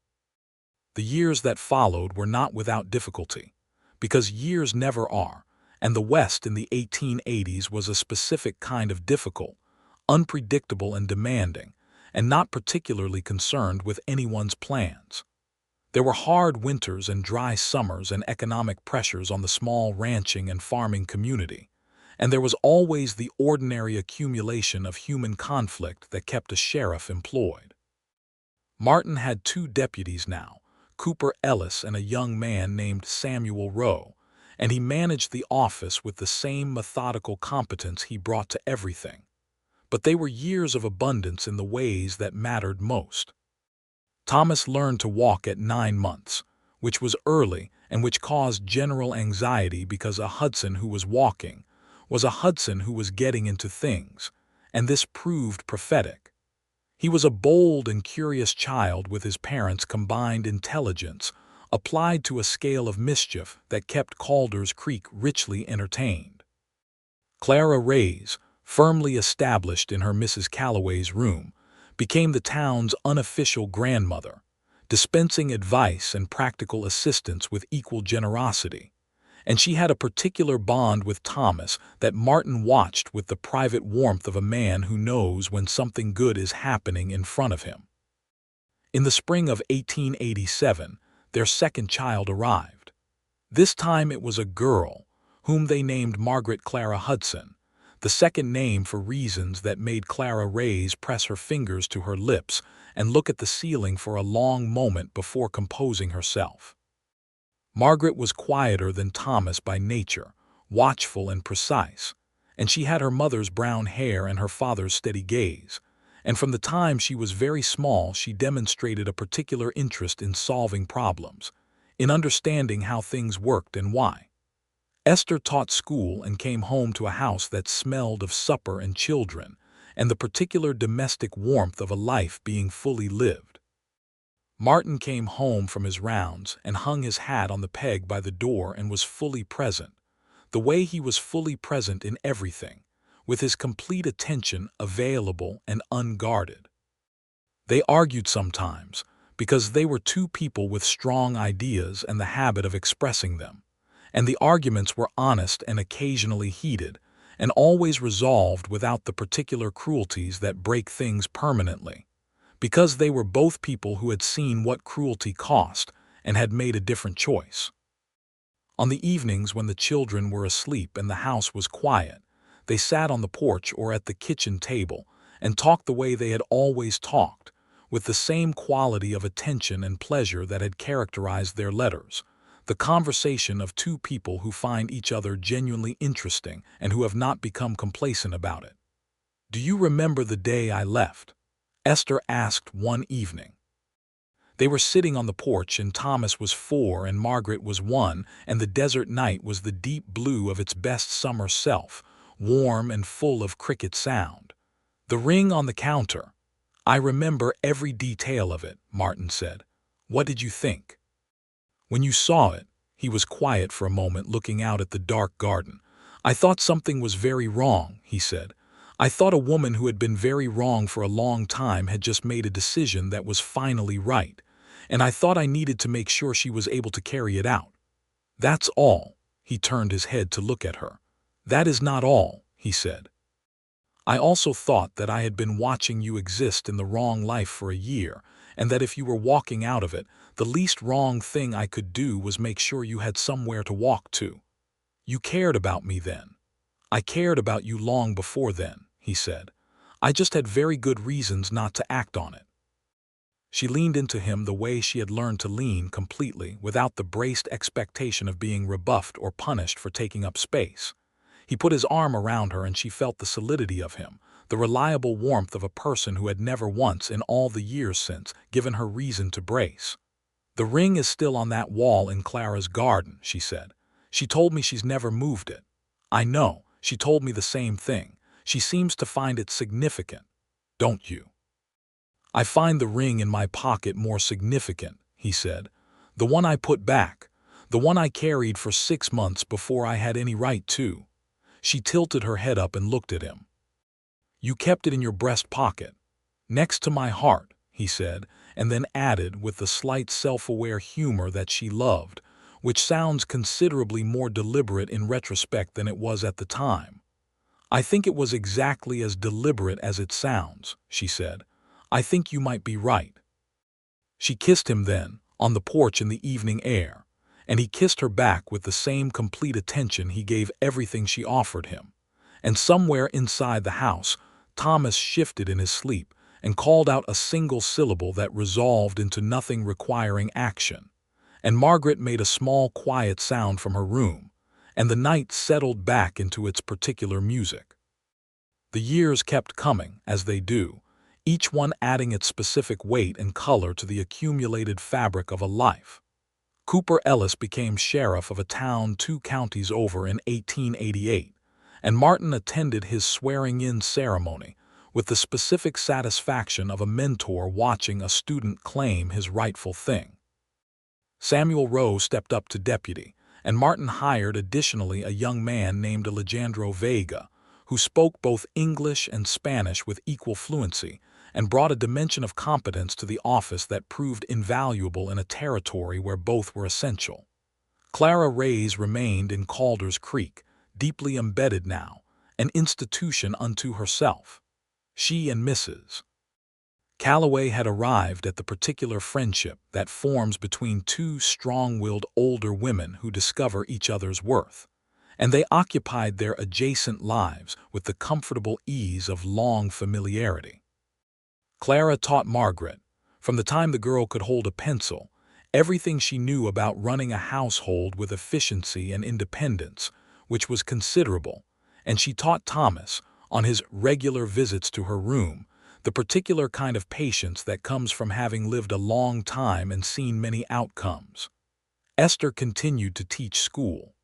The years that followed were not without difficulty, because years never are, and the West in the 1880s was a specific kind of difficult, unpredictable and demanding, and not particularly concerned with anyone's plans. There were hard winters and dry summers and economic pressures on the small ranching and farming community, and there was always the ordinary accumulation of human conflict that kept a sheriff employed. Martin had 2 deputies now, Cooper Ellis and a young man named Samuel Rowe, and he managed the office with the same methodical competence he brought to everything. But they were years of abundance in the ways that mattered most. Thomas learned to walk at 9 months, which was early and which caused general anxiety because a Hudson who was walking was a Hudson who was getting into things, and this proved prophetic. He was a bold and curious child with his parents' combined intelligence applied to a scale of mischief that kept Calder's Creek richly entertained. Clara Reyes, firmly established in her Mrs. Calloway's room, became the town's unofficial grandmother, dispensing advice and practical assistance with equal generosity, and she had a particular bond with Thomas that Martin watched with the private warmth of a man who knows when something good is happening in front of him. In the spring of 1887, their second child arrived. This time it was a girl, whom they named Margaret Clara Hudson, the second name for reasons that made Clara Reyes press her fingers to her lips and look at the ceiling for a long moment before composing herself. Margaret was quieter than Thomas by nature, watchful and precise, and she had her mother's brown hair and her father's steady gaze, and from the time she was very small she demonstrated a particular interest in solving problems, in understanding how things worked and why. Esther taught school and came home to a house that smelled of supper and children, and the particular domestic warmth of a life being fully lived. Martin came home from his rounds and hung his hat on the peg by the door and was fully present, the way he was fully present in everything, with his complete attention available and unguarded. They argued sometimes, because they were two people with strong ideas and the habit of expressing them, and the arguments were honest and occasionally heated, and always resolved without the particular cruelties that break things permanently, because they were both people who had seen what cruelty cost and had made a different choice. On the evenings when the children were asleep and the house was quiet, they sat on the porch or at the kitchen table and talked the way they had always talked, with the same quality of attention and pleasure that had characterized their letters, the conversation of two people who find each other genuinely interesting and who have not become complacent about it. "Do you remember the day I left?" Esther asked one evening. They were sitting on the porch and Thomas was 4 and Margaret was 1, and the desert night was the deep blue of its best summer self, warm and full of cricket sound. "The ring on the counter. I remember every detail of it," Martin said. "What did you think?" "When you saw it," he was quiet for a moment looking out at the dark garden. "I thought something was very wrong," he said. "I thought a woman who had been very wrong for a long time had just made a decision that was finally right, and I thought I needed to make sure she was able to carry it out. That's all." He turned his head to look at her. "That is not all," he said. "I also thought that I had been watching you exist in the wrong life for a year, and that if you were walking out of it, the least wrong thing I could do was make sure you had somewhere to walk to. You cared about me then. I cared about you long before then," he said. "I just had very good reasons not to act on it." She leaned into him the way she had learned to lean, completely, without the braced expectation of being rebuffed or punished for taking up space. He put his arm around her and she felt the solidity of him, the reliable warmth of a person who had never once, in all the years since, given her reason to brace. "The ring is still on that wall in Clara's garden," she said. "She told me she's never moved it." "I know, she told me the same thing. She seems to find it significant. Don't you?" "I find the ring in my pocket more significant," he said. "The one I put back. The one I carried for 6 months before I had any right to." She tilted her head up and looked at him. "You kept it in your breast pocket. Next to my heart," he said, and then added with the slight self-aware humor that she loved, which sounds considerably more deliberate in retrospect than it was at the time. "I think it was exactly as deliberate as it sounds," she said. "I think you might be right." She kissed him then, on the porch in the evening air, and he kissed her back with the same complete attention he gave everything she offered him. And somewhere inside the house, Thomas shifted in his sleep and called out a single syllable that resolved into nothing requiring action. And Margaret made a small quiet sound from her room, and the night settled back into its particular music. The years kept coming, as they do, each one adding its specific weight and color to the accumulated fabric of a life. Cooper Ellis became sheriff of a town 2 counties over in 1888, and Martin attended his swearing-in ceremony with the specific satisfaction of a mentor watching a student claim his rightful thing. Samuel Rowe stepped up to deputy, and Martin hired additionally a young man named Alejandro Vega, who spoke both English and Spanish with equal fluency and brought a dimension of competence to the office that proved invaluable in a territory where both were essential. Clara Reyes remained in Calder's Creek, deeply embedded now, an institution unto herself. She and Mrs. Calloway had arrived at the particular friendship that forms between two strong-willed older women who discover each other's worth, and they occupied their adjacent lives with the comfortable ease of long familiarity. Clara taught Margaret, from the time the girl could hold a pencil, everything she knew about running a household with efficiency and independence, which was considerable, and she taught Thomas, on his regular visits to her room, the particular kind of patience that comes from having lived a long time and seen many outcomes. Esther continued to teach school.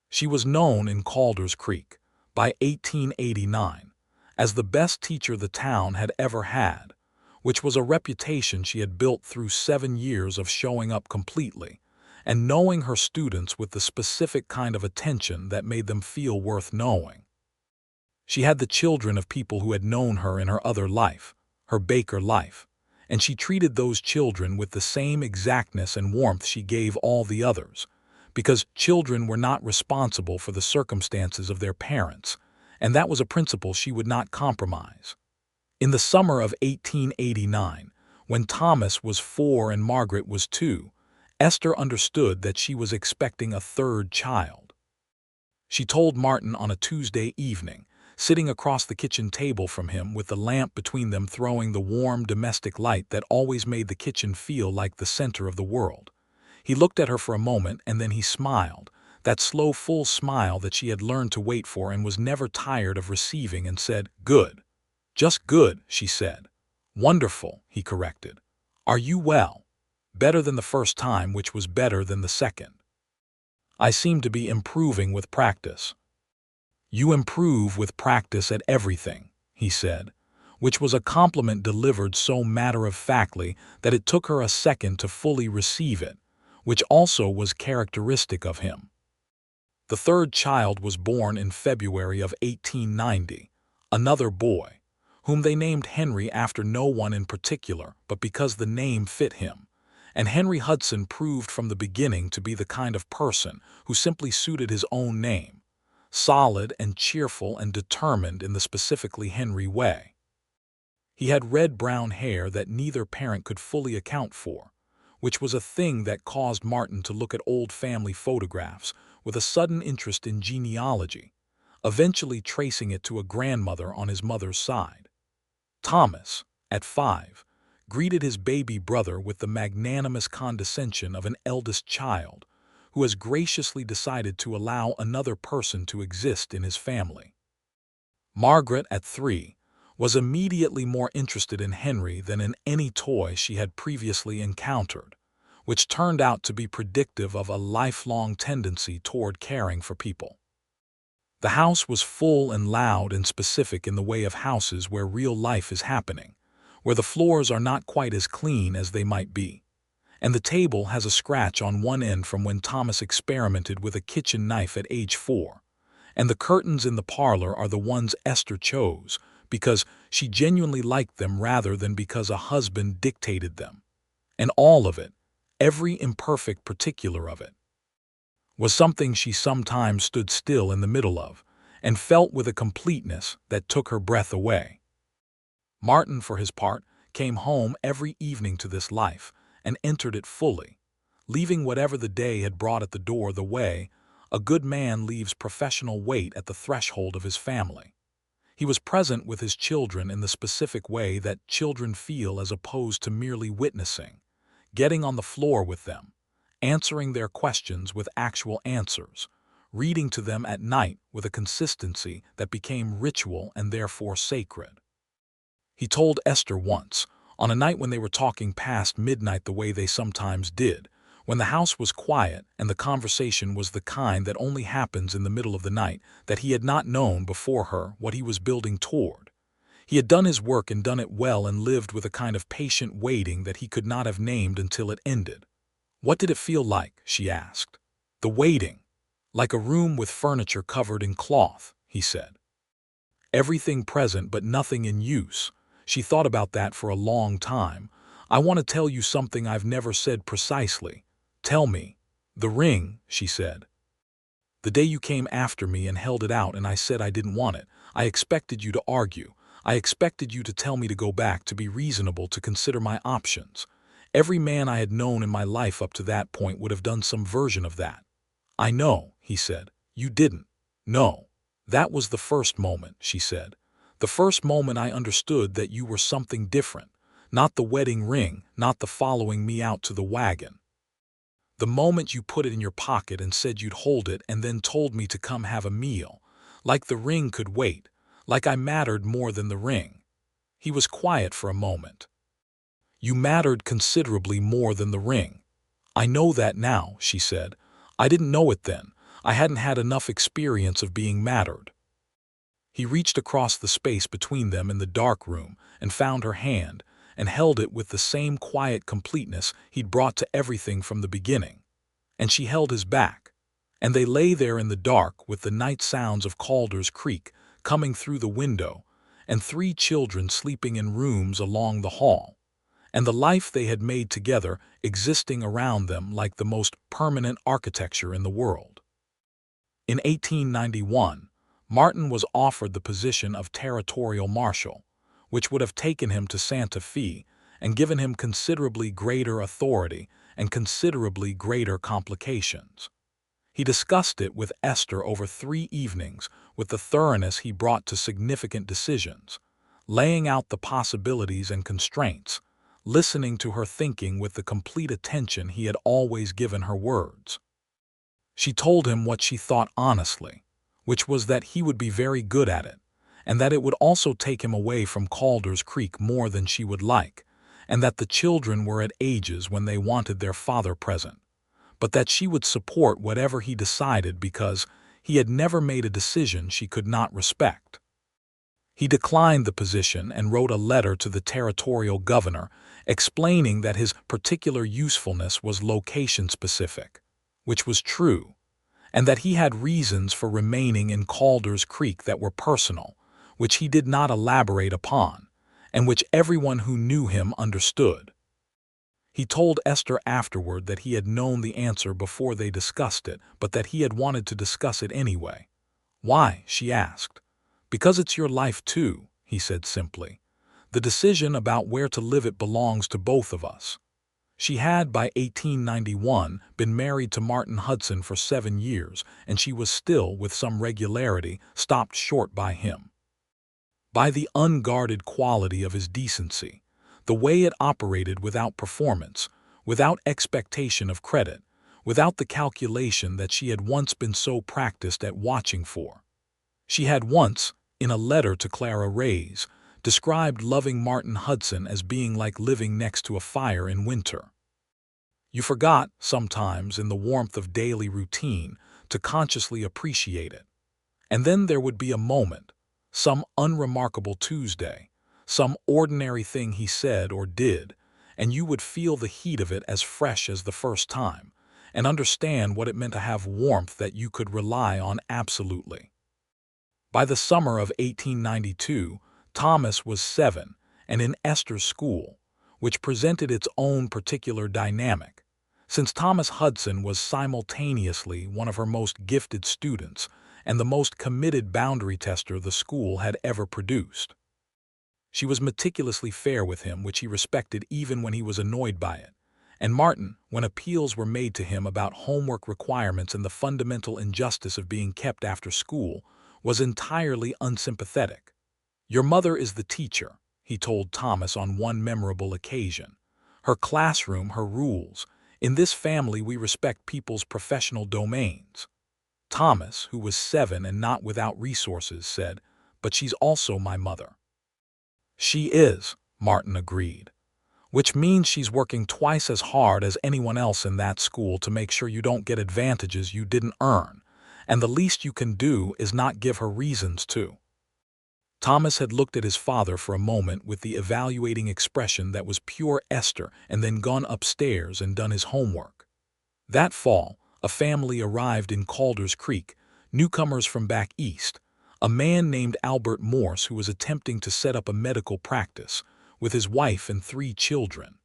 She was known in Calder's Creek, by 1889, as the best teacher the town had ever had, which was a reputation she had built through 7 years of showing up completely and knowing her students with the specific kind of attention that made them feel worth knowing. She had the children of people who had known her in her other life, her Baker life, and she treated those children with the same exactness and warmth she gave all the others, because children were not responsible for the circumstances of their parents, and that was a principle she would not compromise. In the summer of 1889, when Thomas was 4 and Margaret was 2, Esther understood that she was expecting a third child. She told Martin on a Tuesday evening, sitting across the kitchen table from him with the lamp between them throwing the warm domestic light that always made the kitchen feel like the center of the world. He looked at her for a moment and then he smiled, that slow, full smile that she had learned to wait for and was never tired of receiving, and said, "Good." "Just good," she said. "Wonderful," he corrected. "Are you well?" "Better than the first time, which was better than the second." "I seem to be improving with practice." "You improve with practice at everything," he said, which was a compliment delivered so matter-of-factly that it took her a second to fully receive it, which also was characteristic of him. The third child was born in February of 1890, another boy, whom they named Henry after no one in particular, but because the name fit him. And Henry Hudson proved from the beginning to be the kind of person who simply suited his own name, solid and cheerful and determined in the specifically Henry way. He had red-brown hair that neither parent could fully account for, which was a thing that caused Martin to look at old family photographs with a sudden interest in genealogy, eventually tracing it to a grandmother on his mother's side. Thomas, at 5, greeted his baby brother with the magnanimous condescension of an eldest child who has graciously decided to allow another person to exist in his family. Margaret, at 3, was immediately more interested in Henry than in any toy she had previously encountered, which turned out to be predictive of a lifelong tendency toward caring for people. The house was full and loud and specific in the way of houses where real life is happening, where the floors are not quite as clean as they might be, and the table has a scratch on one end from when Thomas experimented with a kitchen knife at age 4, and the curtains in the parlor are the ones Esther chose because she genuinely liked them rather than because a husband dictated them. And all of it, every imperfect particular of it, was something she sometimes stood still in the middle of and felt with a completeness that took her breath away. Martin, for his part, came home every evening to this life and entered it fully, leaving whatever the day had brought at the door the way a good man leaves professional weight at the threshold of his family. He was present with his children in the specific way that children feel as opposed to merely witnessing, getting on the floor with them, answering their questions with actual answers, reading to them at night with a consistency that became ritual and therefore sacred. He told Esther once, on a night when they were talking past midnight the way they sometimes did, when the house was quiet and the conversation was the kind that only happens in the middle of the night, that he had not known before her what he was building toward. He had done his work and done it well and lived with a kind of patient waiting that he could not have named until it ended. "What did it feel like?" she asked. "The waiting." "Like a room with furniture covered in cloth," he said. "Everything present but nothing in use." She thought about that for a long time. "I want to tell you something I've never said precisely." "Tell me." "The ring," she said. "The day you came after me and held it out and I said I didn't want it, I expected you to argue. I expected you to tell me to go back, to be reasonable, to consider my options. Every man I had known in my life up to that point would have done some version of that." "I know," he said. "You didn't." "No. That was the first moment," she said. "The first moment I understood that you were something different. Not the wedding ring, not the following me out to the wagon. The moment you put it in your pocket and said you'd hold it and then told me to come have a meal. Like the ring could wait. Like I mattered more than the ring." He was quiet for a moment. "You mattered considerably more than the ring." "I know that now," she said. "I didn't know it then. I hadn't had enough experience of being mattered. He reached across the space between them in the dark room and found her hand, and held it with the same quiet completeness he'd brought to everything from the beginning. And she held his back, and they lay there in the dark with the night sounds of Calder's Creek coming through the window, and 3 children sleeping in rooms along the hall, and the life they had made together existing around them like the most permanent architecture in the world. In 1891, Martin was offered the position of territorial marshal, which would have taken him to Santa Fe and given him considerably greater authority and considerably greater complications. He discussed it with Esther over 3 evenings with the thoroughness he brought to significant decisions, laying out the possibilities and constraints, listening to her thinking with the complete attention he had always given her words. She told him what she thought honestly, which was that he would be very good at it, and that it would also take him away from Calder's Creek more than she would like, and that the children were at ages when they wanted their father present, but that she would support whatever he decided because he had never made a decision she could not respect. He declined the position and wrote a letter to the territorial governor explaining that his particular usefulness was location-specific, which was true, and that he had reasons for remaining in Calder's Creek that were personal, which he did not elaborate upon, and which everyone who knew him understood. He told Esther afterward that he had known the answer before they discussed it, but that he had wanted to discuss it anyway. "Why?" she asked. "Because it's your life too," he said simply. "The decision about where to live it belongs to both of us." She had, by 1891, been married to Martin Hudson for 7 years, and she was still, with some regularity, stopped short by him. By the unguarded quality of his decency, the way it operated without performance, without expectation of credit, without the calculation that she had once been so practiced at watching for. She had once, in a letter to Clara Reyes, described loving Martin Hudson as being like living next to a fire in winter. You forgot, sometimes in the warmth of daily routine, to consciously appreciate it. And then there would be a moment, some unremarkable Tuesday, some ordinary thing he said or did, and you would feel the heat of it as fresh as the first time, and understand what it meant to have warmth that you could rely on absolutely. By the summer of 1892, Thomas was 7 and in Esther's school, which presented its own particular dynamic, since Thomas Hudson was simultaneously one of her most gifted students and the most committed boundary tester the school had ever produced. She was meticulously fair with him, which he respected even when he was annoyed by it, and Martin, when appeals were made to him about homework requirements and the fundamental injustice of being kept after school, was entirely unsympathetic. "Your mother is the teacher," he told Thomas on one memorable occasion. "Her classroom, her rules. In this family we respect people's professional domains." Thomas, who was 7 and not without resources, said, "But she's also my mother." "She is," Martin agreed, "which means she's working twice as hard as anyone else in that school to make sure you don't get advantages you didn't earn, and the least you can do is not give her reasons to." Thomas had looked at his father for a moment with the evaluating expression that was pure Esther and then gone upstairs and done his homework. That fall, a family arrived in Calder's Creek, newcomers from back east, a man named Albert Morse who was attempting to set up a medical practice, with his wife and 3 children.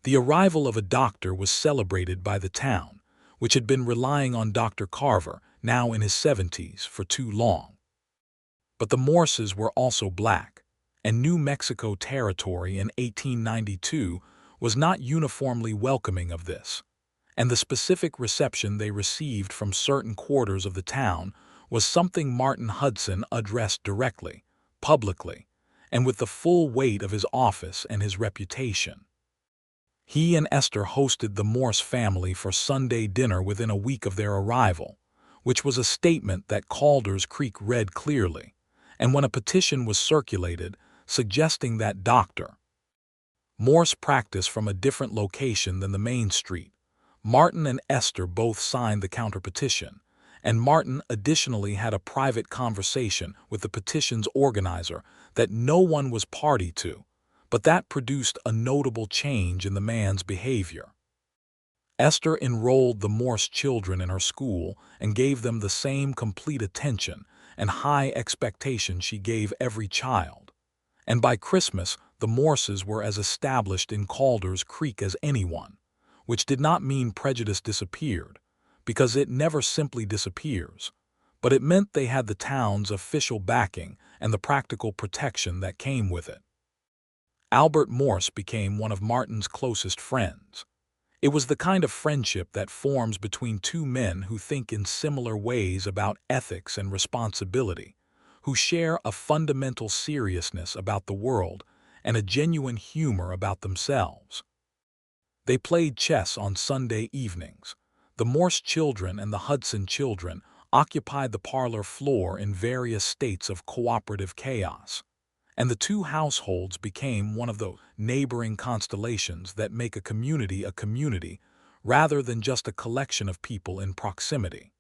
The arrival of a doctor was celebrated by the town, which had been relying on Dr. Carver, now in his 70s, for too long. But the Morses were also black, and New Mexico Territory in 1892 was not uniformly welcoming of this, and the specific reception they received from certain quarters of the town was something Martin Hudson addressed directly, publicly, and with the full weight of his office and his reputation. He and Esther hosted the Morse family for Sunday dinner within a week of their arrival, which was a statement that Calder's Creek read clearly, and when a petition was circulated suggesting that Dr. Morse practice from a different location than the main street, Martin and Esther both signed the counterpetition, and Martin additionally had a private conversation with the petition's organizer that no one was party to, but that produced a notable change in the man's behavior. Esther enrolled the Morse children in her school and gave them the same complete attention and high expectation she gave every child. And by Christmas, the Morses were as established in Calder's Creek as anyone, which did not mean prejudice disappeared, because it never simply disappears, but it meant they had the town's official backing and the practical protection that came with it. Albert Morse became one of Martin's closest friends. It was the kind of friendship that forms between two men who think in similar ways about ethics and responsibility, who share a fundamental seriousness about the world and a genuine humor about themselves. They played chess on Sunday evenings. The Morse children and the Hudson children occupied the parlor floor in various states of cooperative chaos, and the two households became one of those neighboring constellations that make a community rather than just a collection of people in proximity.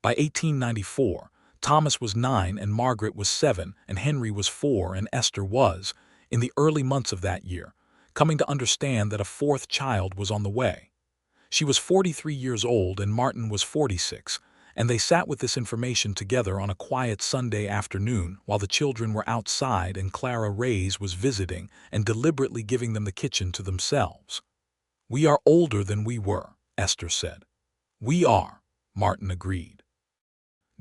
By 1894, Thomas was 9 and Margaret was 7 and Henry was 4 and Esther was, in the early months of that year, coming to understand that a fourth child was on the way. She was 43 years old and Martin was 46, and they sat with this information together on a quiet Sunday afternoon while the children were outside and Clara Reyes was visiting and deliberately giving them the kitchen to themselves. "We are older than we were," Esther said. "We are," Martin agreed.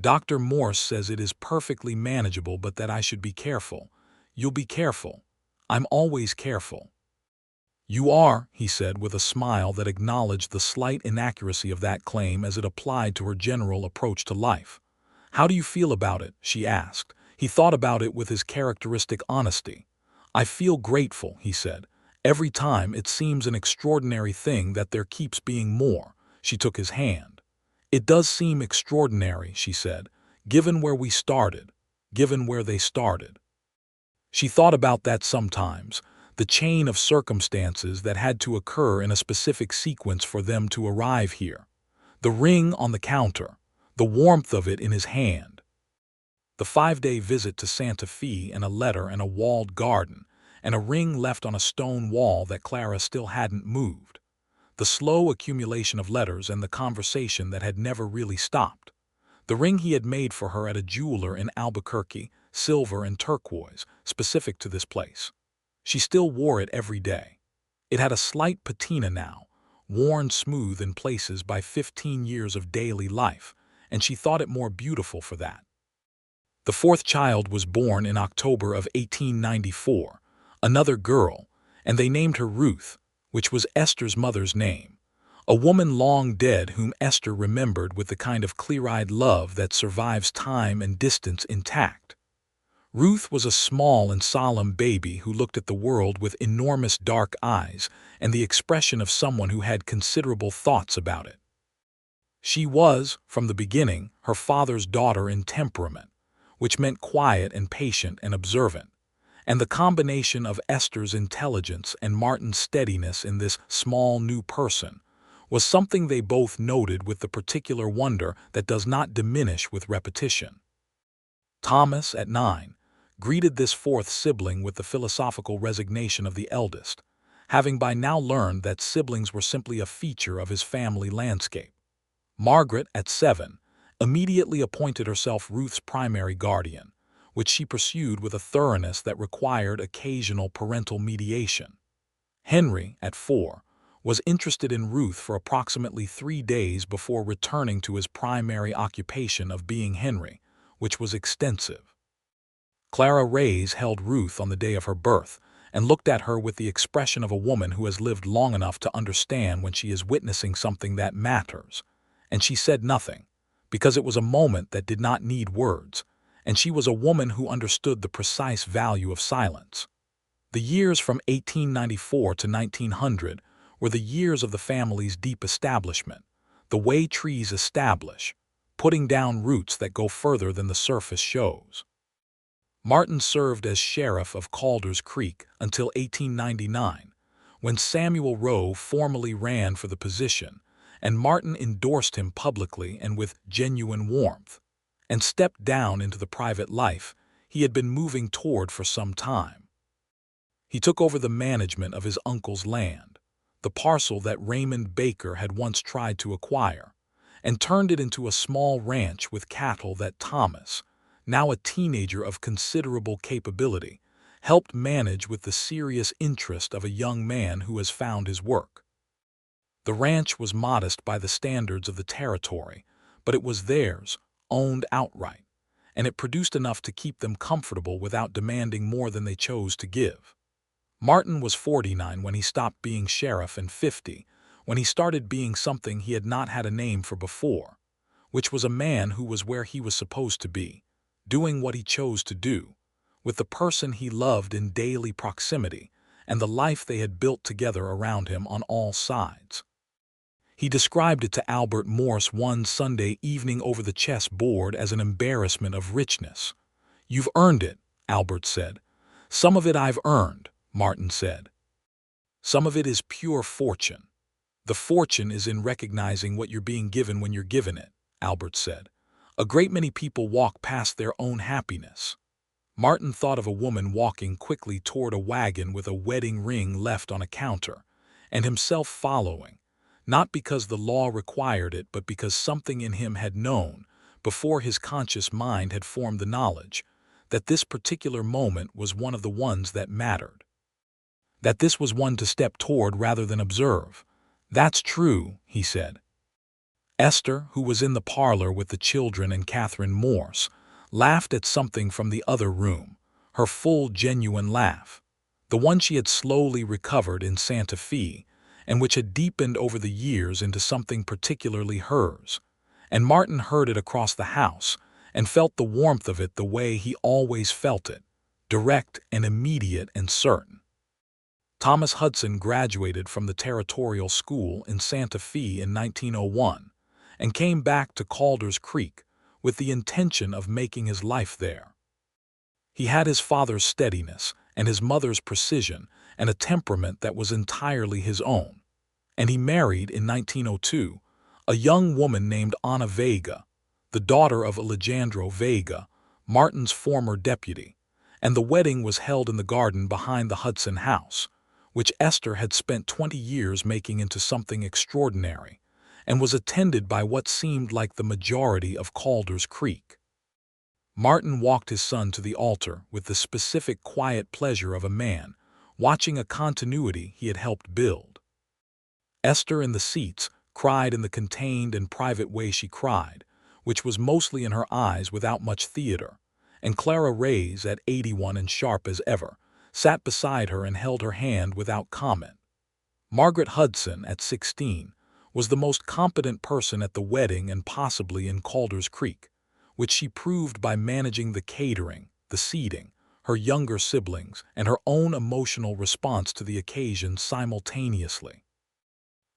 "Dr. Morse says it is perfectly manageable, but that I should be careful. You'll be careful. I'm always careful." "You are," he said with a smile that acknowledged the slight inaccuracy of that claim as it applied to her general approach to life. "How do you feel about it?" she asked. He thought about it with his characteristic honesty. "I feel grateful," he said. "Every time it seems an extraordinary thing that there keeps being more." She took his hand. "It does seem extraordinary," she said, "given where we started, given where they started." She thought about that sometimes, the chain of circumstances that had to occur in a specific sequence for them to arrive here. The ring on the counter, the warmth of it in his hand. The 5-day visit to Santa Fe and a letter and a walled garden, and a ring left on a stone wall that Clara still hadn't moved. The slow accumulation of letters and the conversation that had never really stopped. The ring he had made for her at a jeweler in Albuquerque, silver and turquoise, specific to this place. She still wore it every day. It had a slight patina now, worn smooth in places by 15 years of daily life, and she thought it more beautiful for that. The fourth child was born in October of 1894, another girl, and they named her Ruth, which was Esther's mother's name, a woman long dead whom Esther remembered with the kind of clear-eyed love that survives time and distance intact. Ruth was a small and solemn baby who looked at the world with enormous dark eyes and the expression of someone who had considerable thoughts about it. She was, from the beginning, her father's daughter in temperament, which meant quiet and patient and observant, and the combination of Esther's intelligence and Martin's steadiness in this small new person was something they both noted with the particular wonder that does not diminish with repetition. Thomas, at 9, greeted this fourth sibling with the philosophical resignation of the eldest, having by now learned that siblings were simply a feature of his family landscape. Margaret, at 7, immediately appointed herself Ruth's primary guardian, which she pursued with a thoroughness that required occasional parental mediation. Henry, at 4, was interested in Ruth for approximately 3 days before returning to his primary occupation of being Henry, which was extensive. Clara Reyes held Ruth on the day of her birth and looked at her with the expression of a woman who has lived long enough to understand when she is witnessing something that matters, and she said nothing, because it was a moment that did not need words, and she was a woman who understood the precise value of silence. The years from 1894 to 1900 were the years of the family's deep establishment, the way trees establish, putting down roots that go further than the surface shows. Martin served as sheriff of Calder's Creek until 1899, when Samuel Rowe formally ran for the position, and Martin endorsed him publicly and with genuine warmth, and stepped down into the private life he had been moving toward for some time. He took over the management of his uncle's land, the parcel that Raymond Baker had once tried to acquire, and turned it into a small ranch with cattle that Thomas, now a teenager of considerable capability, helped manage with the serious interest of a young man who has found his work. The ranch was modest by the standards of the territory, but it was theirs, owned outright, and it produced enough to keep them comfortable without demanding more than they chose to give. Martin was 49 when he stopped being sheriff and 50 when he started being something he had not had a name for before, which was a man who was where he was supposed to be, doing what he chose to do, with the person he loved in daily proximity and the life they had built together around him on all sides. He described it to Albert Morse one Sunday evening over the chess board as an embarrassment of richness. "You've earned it," Albert said. "Some of it I've earned," Martin said. "Some of it is pure fortune. The fortune is in recognizing what you're being given when you're given it," Albert said. "A great many people walk past their own happiness." Martin thought of a woman walking quickly toward a wagon with a wedding ring left on a counter, and himself following, not because the law required it but because something in him had known, before his conscious mind had formed the knowledge, that this particular moment was one of the ones that mattered. That this was one to step toward rather than observe. "That's true," he said. Esther, who was in the parlor with the children and Catherine Morse, laughed at something from the other room, her full, genuine laugh, the one she had slowly recovered in Santa Fe, and which had deepened over the years into something particularly hers, and Martin heard it across the house and felt the warmth of it the way he always felt it, direct and immediate and certain. Thomas Hudson graduated from the Territorial School in Santa Fe in 1901 and came back to Calder's Creek with the intention of making his life there. He had his father's steadiness and his mother's precision and a temperament that was entirely his own, and he married in 1902 a young woman named Ana Vega, the daughter of Alejandro Vega, Martin's former deputy, and the wedding was held in the garden behind the Hudson house, which Esther had spent 20 years making into something extraordinary, and was attended by what seemed like the majority of Calder's Creek. Martin walked his son to the altar with the specific quiet pleasure of a man watching a continuity he had helped build. Esther in the seats cried in the contained and private way she cried, which was mostly in her eyes without much theater, and Clara Reyes, at 81 and sharp as ever, sat beside her and held her hand without comment. Margaret Hudson, at 16, was the most competent person at the wedding and possibly in Calder's Creek, which she proved by managing the catering, the seating, her younger siblings, and her own emotional response to the occasion simultaneously.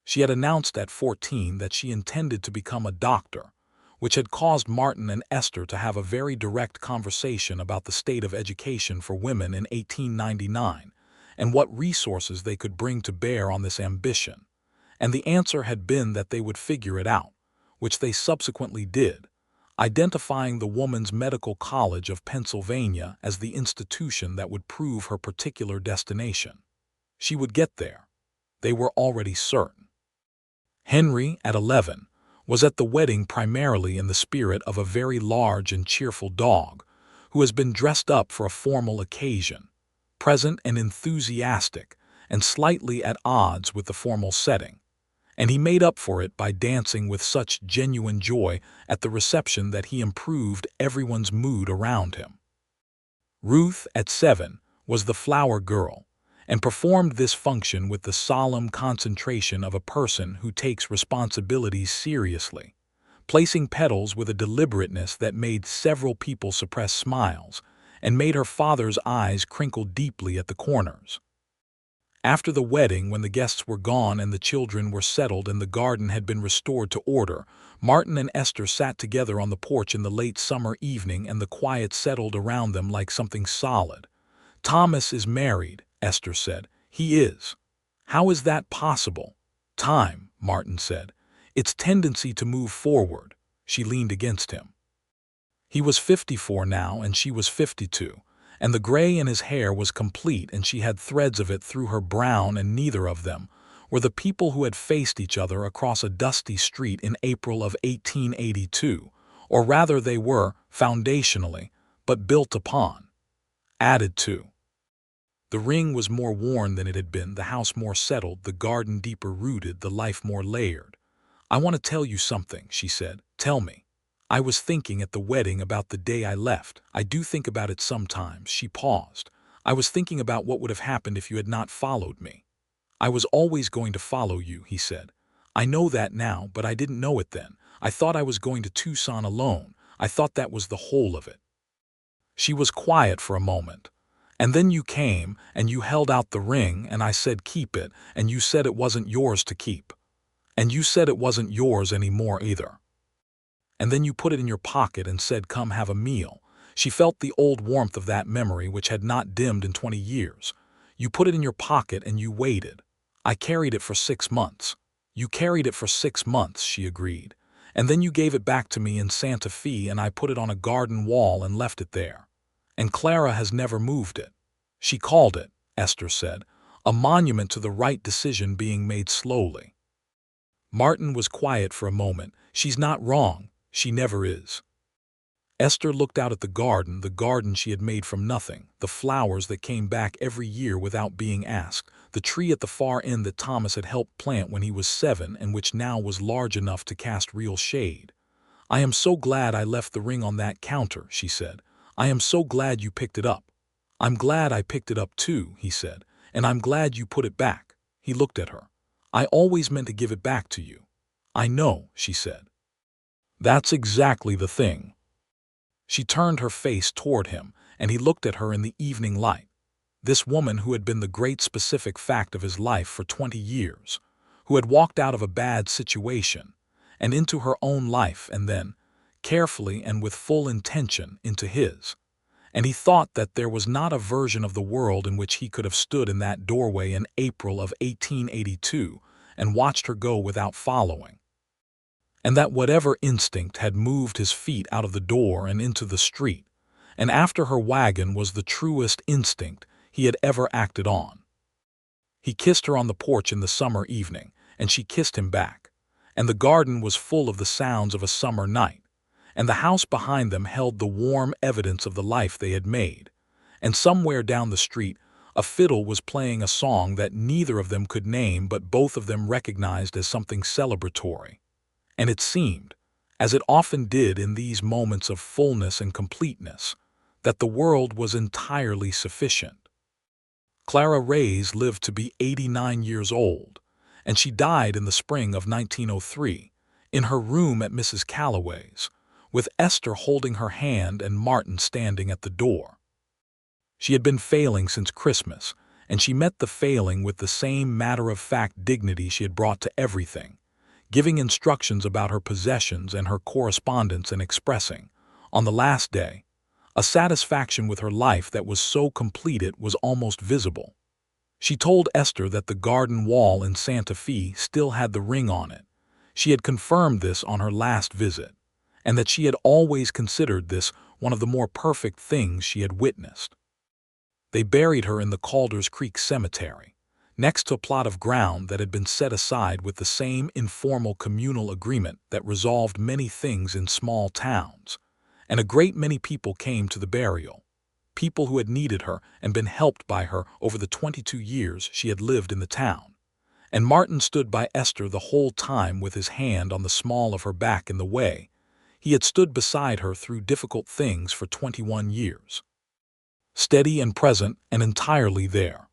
She had announced at 14 that she intended to become a doctor, which had caused Martin and Esther to have a very direct conversation about the state of education for women in 1899 and what resources they could bring to bear on this ambition, and the answer had been that they would figure it out, which they subsequently did, identifying the Woman's Medical College of Pennsylvania as the institution that would prove her particular destination. She would get there. They were already certain. Henry, at 11, was at the wedding primarily in the spirit of a very large and cheerful dog who has been dressed up for a formal occasion, present and enthusiastic and slightly at odds with the formal setting, and he made up for it by dancing with such genuine joy at the reception that he improved everyone's mood around him. Ruth, at 7, was the flower girl, and performed this function with the solemn concentration of a person who takes responsibilities seriously, placing petals with a deliberateness that made several people suppress smiles and made her father's eyes crinkle deeply at the corners. After the wedding, when the guests were gone and the children were settled and the garden had been restored to order, Martin and Esther sat together on the porch in the late summer evening, and the quiet settled around them like something solid. "Thomas is married," Esther said. "He is." "How is that possible?" "Time," Martin said. its tendency to move forward. She leaned against him. He was 54 now and she was 52, and the gray in his hair was complete and she had threads of it through her brown, and neither of them were the people who had faced each other across a dusty street in April of 1882, or rather they were, foundationally, but built upon, added to. The ring was more worn than it had been, the house more settled, the garden deeper rooted, the life more layered. "I want to tell you something," she said. "Tell me." "I was thinking at the wedding about the day I left. I do think about it sometimes." She paused. "I was thinking about what would have happened if you had not followed me." "I was always going to follow you," he said. "I know that now, but I didn't know it then. I thought I was going to Tucson alone. I thought that was the whole of it." She was quiet for a moment. "And then you came, and you held out the ring, and I said keep it, and you said it wasn't yours to keep. And you said it wasn't yours anymore either. And then you put it in your pocket and said come have a meal." She felt the old warmth of that memory which had not dimmed in 20 years. "You put it in your pocket and you waited. I carried it for 6 months." "You carried it for 6 months," she agreed. "And then you gave it back to me in Santa Fe and I put it on a garden wall and left it there. And Clara has never moved it. She called it," Esther said, "a monument to the right decision being made slowly." Martin was quiet for a moment. "She's not wrong. She never is." Esther looked out at the garden she had made from nothing, the flowers that came back every year without being asked, the tree at the far end that Thomas had helped plant when he was 7 and which now was large enough to cast real shade. "I am so glad I left the ring on that counter," she said. "I am so glad you picked it up." "I'm glad I picked it up too," he said, "and I'm glad you put it back." He looked at her. "I always meant to give it back to you." "I know," she said. "That's exactly the thing." She turned her face toward him, and he looked at her in the evening light. This woman who had been the great specific fact of his life for 20 years, who had walked out of a bad situation and into her own life and then, carefully and with full intention, into his. And he thought that there was not a version of the world in which he could have stood in that doorway in April of 1882 and watched her go without following. And that whatever instinct had moved his feet out of the door and into the street, and after her wagon, was the truest instinct he had ever acted on. He kissed her on the porch in the summer evening, and she kissed him back, and the garden was full of the sounds of a summer night, and the house behind them held the warm evidence of the life they had made, and somewhere down the street a fiddle was playing a song that neither of them could name but both of them recognized as something celebratory. And it seemed, as it often did in these moments of fullness and completeness, that the world was entirely sufficient. Clara Reyes lived to be 89 years old, and she died in the spring of 1903, in her room at Mrs. Calloway's, with Esther holding her hand and Martin standing at the door. She had been failing since Christmas, and she met the failing with the same matter-of-fact dignity she had brought to everything, giving instructions about her possessions and her correspondence and expressing, on the last day, a satisfaction with her life that was so complete it was almost visible. She told Esther that the garden wall in Santa Fe still had the ring on it. She had confirmed this on her last visit, and that she had always considered this one of the more perfect things she had witnessed. They buried her in the Calder's Creek Cemetery, next to a plot of ground that had been set aside with the same informal communal agreement that resolved many things in small towns, and a great many people came to the burial, people who had needed her and been helped by her over the 22 years she had lived in the town. And Martin stood by Esther the whole time with his hand on the small of her back in the way he had stood beside her through difficult things for 21 years. Steady and present and entirely there.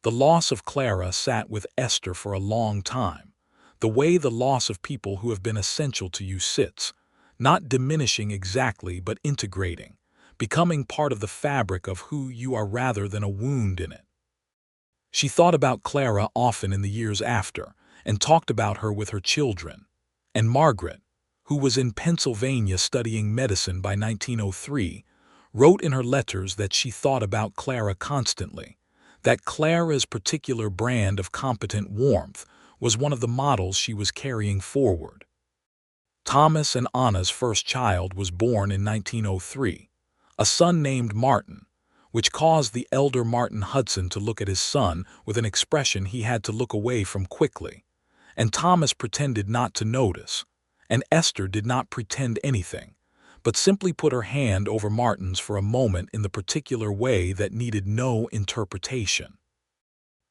The loss of Clara sat with Esther for a long time, the way the loss of people who have been essential to you sits, not diminishing exactly but integrating, becoming part of the fabric of who you are rather than a wound in it. She thought about Clara often in the years after, and talked about her with her children. And Margaret, who was in Pennsylvania studying medicine by 1903, wrote in her letters that she thought about Clara constantly, that Clara's particular brand of competent warmth was one of the models she was carrying forward. Thomas and Anna's first child was born in 1903, a son named Martin, which caused the elder Martin Hudson to look at his son with an expression he had to look away from quickly, and Thomas pretended not to notice, and Esther did not pretend anything, but simply put her hand over Martin's for a moment in the particular way that needed no interpretation.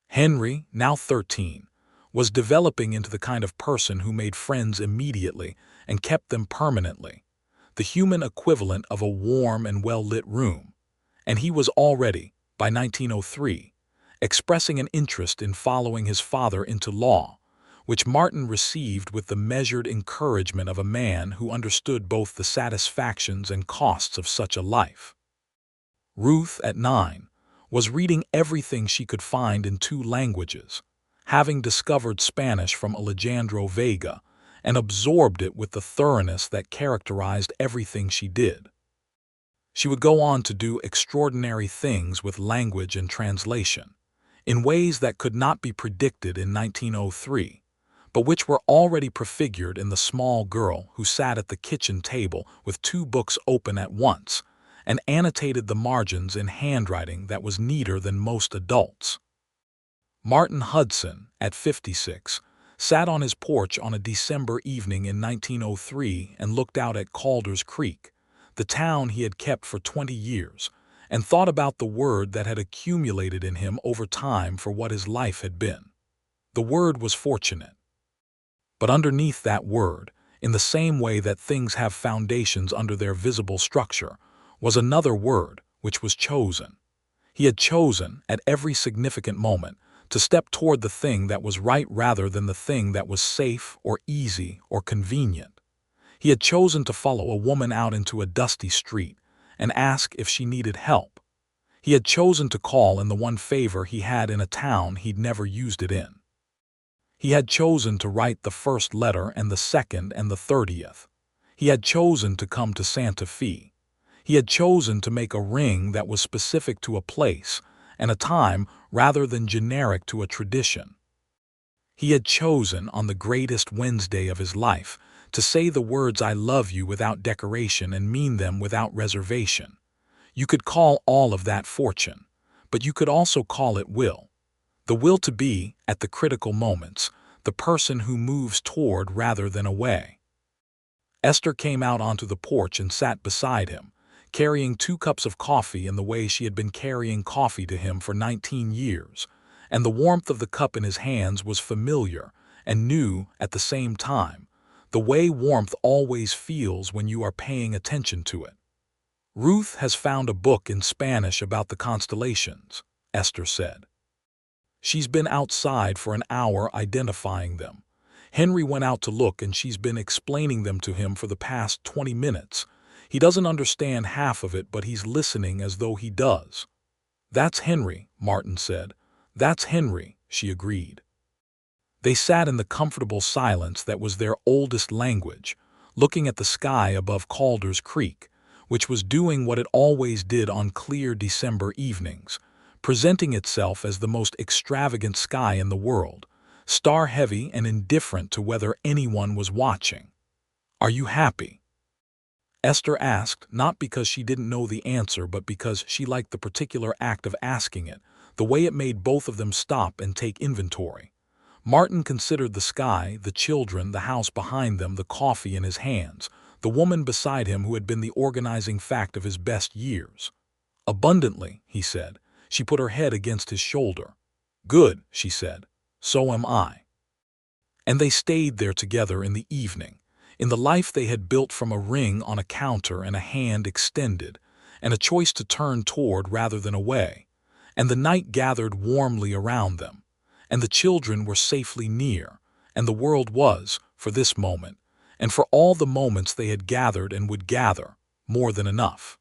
Henry, now 13, was developing into the kind of person who made friends immediately and kept them permanently, the human equivalent of a warm and well-lit room, and he was already, by 1903, expressing an interest in following his father into law, which Martin received with the measured encouragement of a man who understood both the satisfactions and costs of such a life. Ruth, at 9, was reading everything she could find in 2 languages, having discovered Spanish from Alejandro Vega and absorbed it with the thoroughness that characterized everything she did. She would go on to do extraordinary things with language and translation, in ways that could not be predicted in 1903, but which were already prefigured in the small girl who sat at the kitchen table with 2 books open at once and annotated the margins in handwriting that was neater than most adults. Martin Hudson, at 56, sat on his porch on a December evening in 1903 and looked out at Calder's Creek, the town he had kept for 20 years, and thought about the word that had accumulated in him over time for what his life had been. The word was fortunate. But underneath that word, in the same way that things have foundations under their visible structure, was another word, which was chosen. He had chosen, at every significant moment, to step toward the thing that was right rather than the thing that was safe or easy or convenient. He had chosen to follow a woman out into a dusty street and ask if she needed help. He had chosen to call in the one favor he had in a town he'd never used it in. He had chosen to write the first letter and the second and the 30th. He had chosen to come to Santa Fe. He had chosen to make a ring that was specific to a place and a time rather than generic to a tradition. He had chosen, on the greatest Wednesday of his life, to say the words "I love you" without decoration and mean them without reservation. You could call all of that fortune, but you could also call it will. The will to be, at the critical moments, the person who moves toward rather than away. Esther came out onto the porch and sat beside him, carrying 2 cups of coffee in the way she had been carrying coffee to him for 19 years, and the warmth of the cup in his hands was familiar and new at the same time, the way warmth always feels when you are paying attention to it. "Ruth has found a book in Spanish about the constellations," Esther said. "She's been outside for an hour identifying them. Henry went out to look and she's been explaining them to him for the past 20 minutes. He doesn't understand half of it, but he's listening as though he does." "That's Henry," Martin said. "That's Henry," she agreed. They sat in the comfortable silence that was their oldest language, looking at the sky above Calder's Creek, which was doing what it always did on clear December evenings, presenting itself as the most extravagant sky in the world, star-heavy and indifferent to whether anyone was watching. "Are you happy?" Esther asked, not because she didn't know the answer, but because she liked the particular act of asking it, the way it made both of them stop and take inventory. Martin considered the sky, the children, the house behind them, the coffee in his hands, the woman beside him who had been the organizing fact of his best years. "Abundantly," he said. She put her head against his shoulder. "Good," she said. "So am I." And they stayed there together in the evening, in the life they had built from a ring on a counter and a hand extended, and a choice to turn toward rather than away, and the night gathered warmly around them, and the children were safely near, and the world was, for this moment, and for all the moments they had gathered and would gather, more than enough.